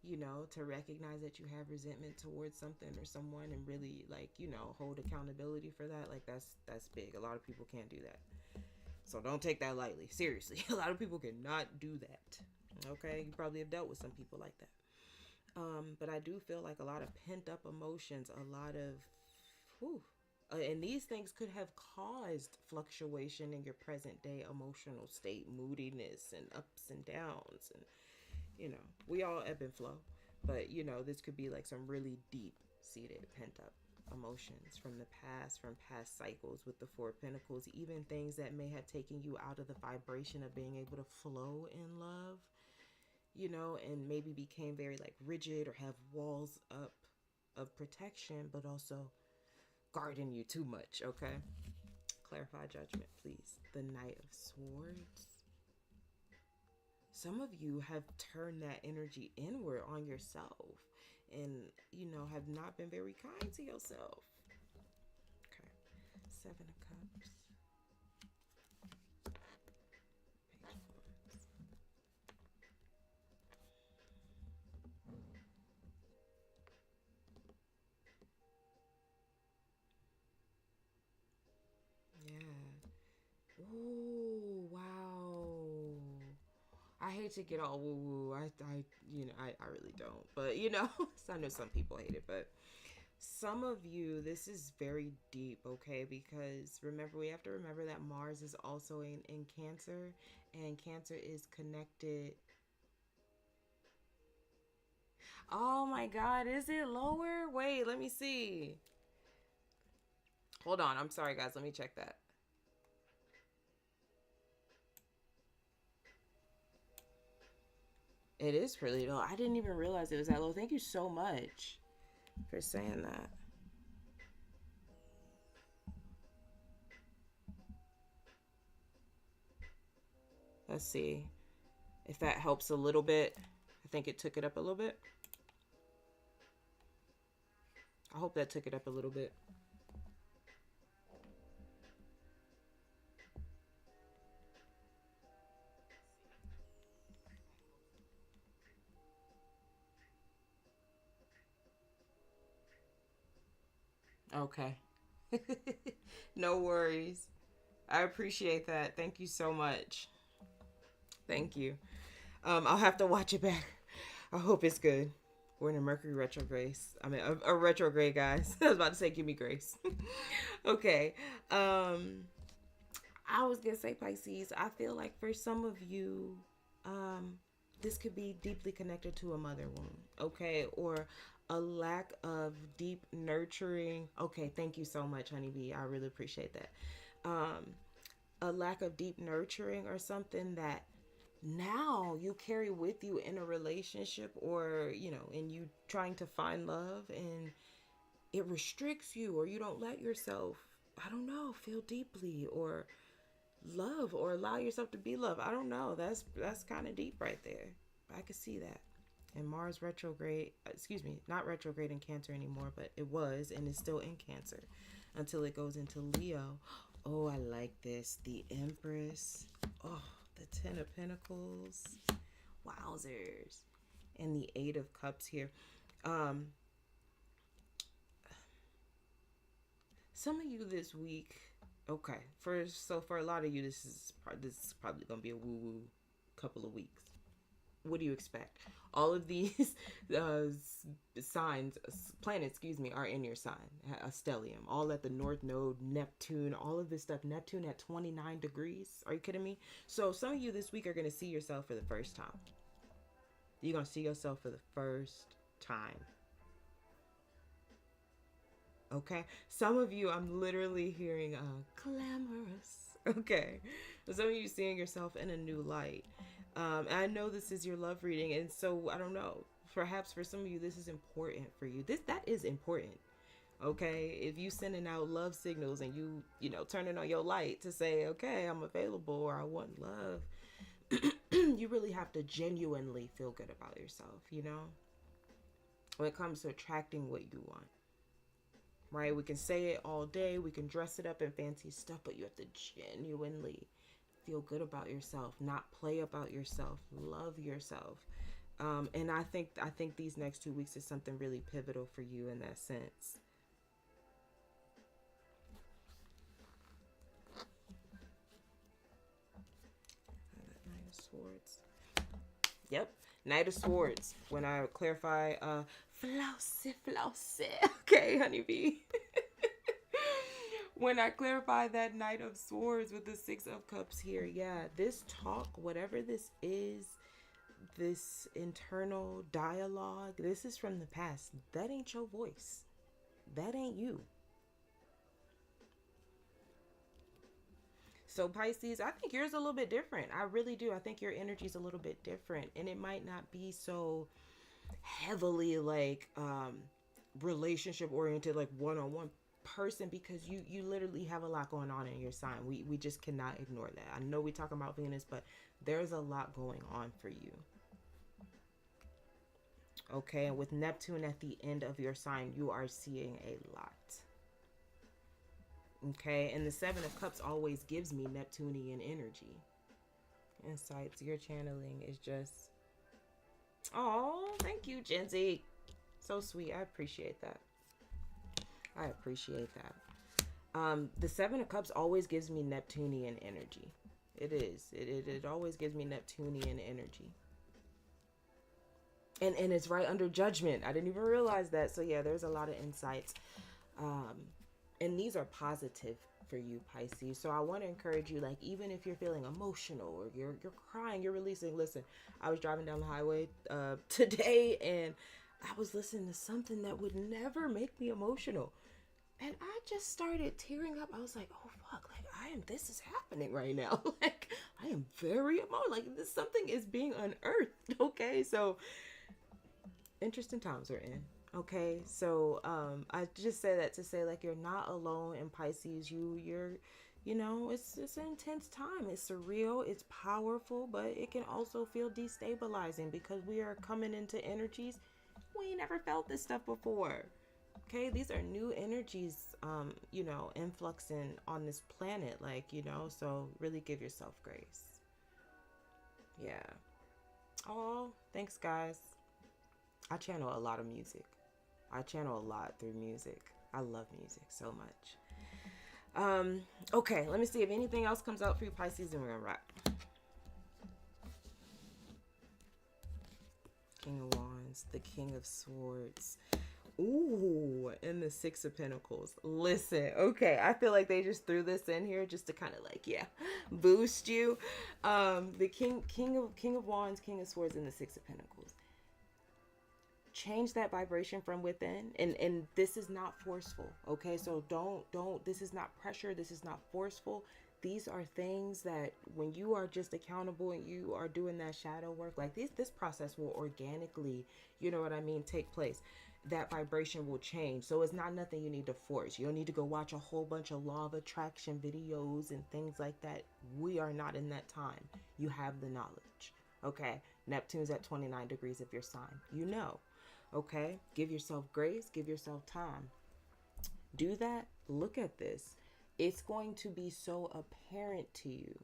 You know, to recognize that you have resentment towards something or someone and really, like, you know, hold accountability for that. Like, that's big. A lot of people can't do that. So don't take that lightly. Seriously. A lot of people cannot do that. Okay? You probably have dealt with some people like that. But I do feel like a lot of pent-up emotions, a lot of... Whew, and these things could have caused fluctuation in your present day emotional state, moodiness and ups and downs. And, you know, we all ebb and flow. But, you know, this could be like some really deep-seated pent-up emotions from the past, from past cycles with the Four of Pentacles, even things that may have taken you out of the vibration of being able to flow in love, you know, and maybe became very like rigid or have walls up of protection, but also guarding you too much, okay? Clarify judgment, please. The Knight of Swords. Some of you have turned that energy inward on yourself and, you know, have not been very kind to yourself. Okay. Seven of Cups. Page of Wands. Yeah. Ooh, wow. I hate to get all woo-woo. You know, I really don't. But, you know, I know some people hate it. But some of you, this is very deep, okay? Because remember, we have to remember that Mars is also in Cancer. And Cancer is connected. Oh, my God. Is it lower? Wait, let me see. Hold on. I'm sorry, guys. Let me check that. It is pretty low. I didn't even realize it was that low. Thank you so much for saying that. Let's see if that helps a little bit. I think it took it up a little bit. I hope that took it up a little bit. Okay. No worries. I appreciate that. Thank you so much. Thank you. I'll have to watch it back. I hope it's good. We're in a Mercury retrograde. I mean, a retrograde, guys. I was about to say, give me grace. Okay. I was gonna say, Pisces, I feel like for some of you, this could be deeply connected to a mother wound, okay? Or a lack of deep nurturing. Okay, thank you so much, honeybee. I really appreciate that. A lack of deep nurturing or something that now you carry with you in a relationship, or, you know, and you trying to find love, and it restricts you, or you don't let yourself, I don't know, feel deeply or love or allow yourself to be loved. I don't know. That's kind of deep right there. I could see that. And Mars retrograde, excuse me, not retrograde in Cancer anymore, but it was and is still in Cancer until it goes into Leo. Oh, I like this. The Empress. Oh, the Ten of Pentacles. Wowzers. And the Eight of Cups here. Some of you this week, okay, for a lot of you, this is probably gonna be a woo-woo couple of weeks. What do you expect? All of these planets, excuse me, are in your sign. A stellium, all at the North Node, Neptune, all of this stuff. Neptune at 29 degrees. Are you kidding me? So some of you this week are going to see yourself for the first time. You're going to see yourself for the first time. Okay? Some of you, I'm literally hearing glamorous. Okay? Some of you seeing yourself in a new light. I know this is your love reading, and so I don't know. perhaps for some of you, this is important for you. That is important. Okay, if you sending out love signals and you know, turning on your light to say, okay, I'm available or I want love, you really have to genuinely feel good about yourself, you know, when it comes to attracting what you want, right? We can say it all day, we can dress it up in fancy stuff, but you have to genuinely feel good about yourself, not play about yourself, love yourself. And I think these next 2 weeks is something really pivotal for you in that sense. Knight of Swords. Yep, Knight of Swords. When I clarify, flossy. Okay, honeybee. When I clarify that Knight of Swords with the Six of Cups here, yeah, this talk, whatever this is, this internal dialogue, this is from the past. That ain't your voice. That ain't you. So Pisces, I think yours is a little bit different. I really do. I think your energy is a little bit different, and it might not be so heavily like relationship oriented, like one-on-one person, because you literally have a lot going on in your sign. We just cannot ignore that. I know we talk about Venus, but there's a lot going on for you. Okay, and with Neptune at the end of your sign, you are seeing a lot. Okay, and the Seven of Cups always gives me Neptunian energy. Insights, your channeling is just... Oh, thank you, Genzy. So sweet. I appreciate that. I appreciate that. The Seven of Cups always gives me Neptunian energy. It is. It always gives me Neptunian energy. And it's right under Judgment. I didn't even realize that. So yeah, there's a lot of insights. And these are positive for you, Pisces. So I want to encourage you, like, even if you're feeling emotional or you're crying, you're releasing. Listen, I was driving down the highway today, and I was listening to something that would never make me emotional. And I just started tearing up. I was like, oh, fuck, like, this is happening right now. Like, I am very emotional. Like, something is being unearthed, okay? So, interesting times we're in. Okay, so I just say that to say, like, you're not alone in Pisces. You're you know, it's an intense time. It's surreal, it's powerful, but it can also feel destabilizing because we are coming into energies we ain't never felt this stuff before. Okay, these are new energies, you know, influxing on this planet, like, you know, so really give yourself grace. Yeah. Oh, thanks, guys. I channel a lot of music. I channel a lot through music. I love music so much. Okay, let me see if anything else comes out for you, Pisces, and we're gonna wrap. King of Wands, the King of Swords. Ooh, and the Six of Pentacles. Listen, okay, I feel like they just threw this in here just to kind of like, yeah, boost you. The King of Wands, King of Swords, and the Six of Pentacles. Change that vibration from within, and this is not forceful, okay? So don't this is not pressure, this is not forceful. These are things that when you are just accountable and you are doing that shadow work, like this process will organically, you know what I mean, take place. That vibration will change. So it's not nothing you need to force. You don't need to go watch a whole bunch of law of attraction videos and things like that. We are not in that time. You have the knowledge, okay? Neptune's at 29 degrees of your sign, you know. Okay, give yourself grace, give yourself time. Do that. Look at this. It's going to be so apparent to you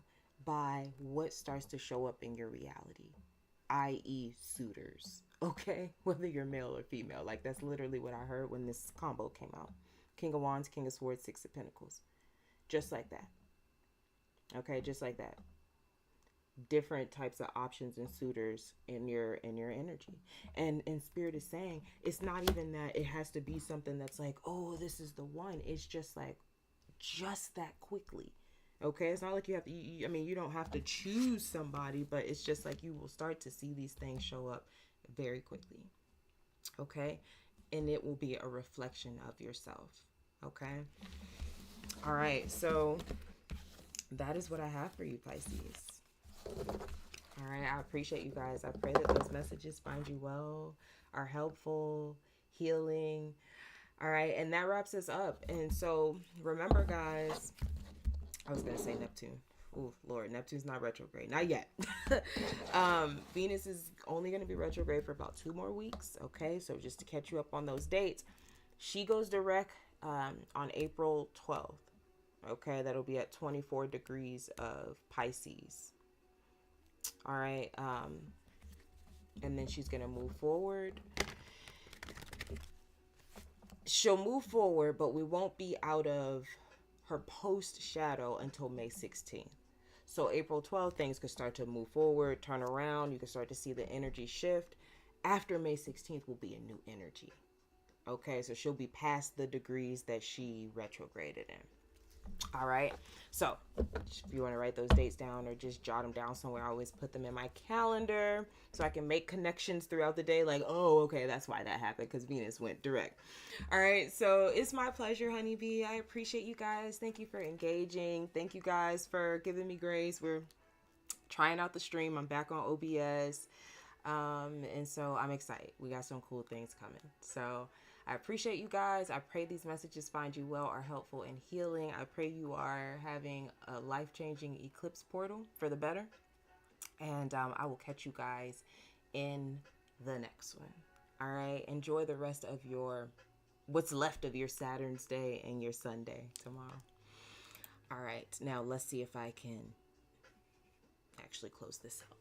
by what starts to show up in your reality, i.e. suitors. Okay, whether you're male or female. Like, that's literally what I heard when this combo came out. King of Wands, King of Swords, Six of Pentacles. Just like that. Okay, just like that. Different types of options and suitors in your energy, and Spirit is saying it's not even that it has to be something that's like, oh, this is the one. It's just like just that quickly. Okay, it's not like you have to I mean, you don't have to choose somebody, but it's just like you will start to see these things show up very quickly. Okay, and it will be a reflection of yourself. Okay, all right, so that is what I have for you, Pisces. All right. I appreciate you guys. I pray that those messages find you well, are helpful, healing. All right. And that wraps us up. And so remember, guys, I was going to say Neptune. Oh, Lord, Neptune's not retrograde. Not yet. Venus is only going to be retrograde for about 2 more weeks. Okay. So just to catch you up on those dates, she goes direct on April 12th. Okay. That'll be at 24 degrees of Pisces. All right. And then she's going to move forward. She'll move forward, but we won't be out of her post shadow until May 16th. So April 12th, things could start to move forward, turn around. You can start to see the energy shift. After May 16th will be a new energy. Okay, so she'll be past the degrees that she retrograded in. All right. So if you want to write those dates down or just jot them down somewhere, I always put them in my calendar so I can make connections throughout the day. Like, oh, okay, that's why that happened, because Venus went direct. All right. So it's my pleasure, honeybee. I appreciate you guys. Thank you for engaging. Thank you guys for giving me grace. We're trying out the stream. I'm back on OBS. And so I'm excited. We got some cool things coming. So I appreciate you guys. I pray these messages find you well, are helpful and healing. I pray you are having a life-changing eclipse portal for the better. And I will catch you guys in the next one. All right. Enjoy the rest of what's left of your Saturn's day and your Sunday tomorrow. All right. Now let's see if I can actually close this out.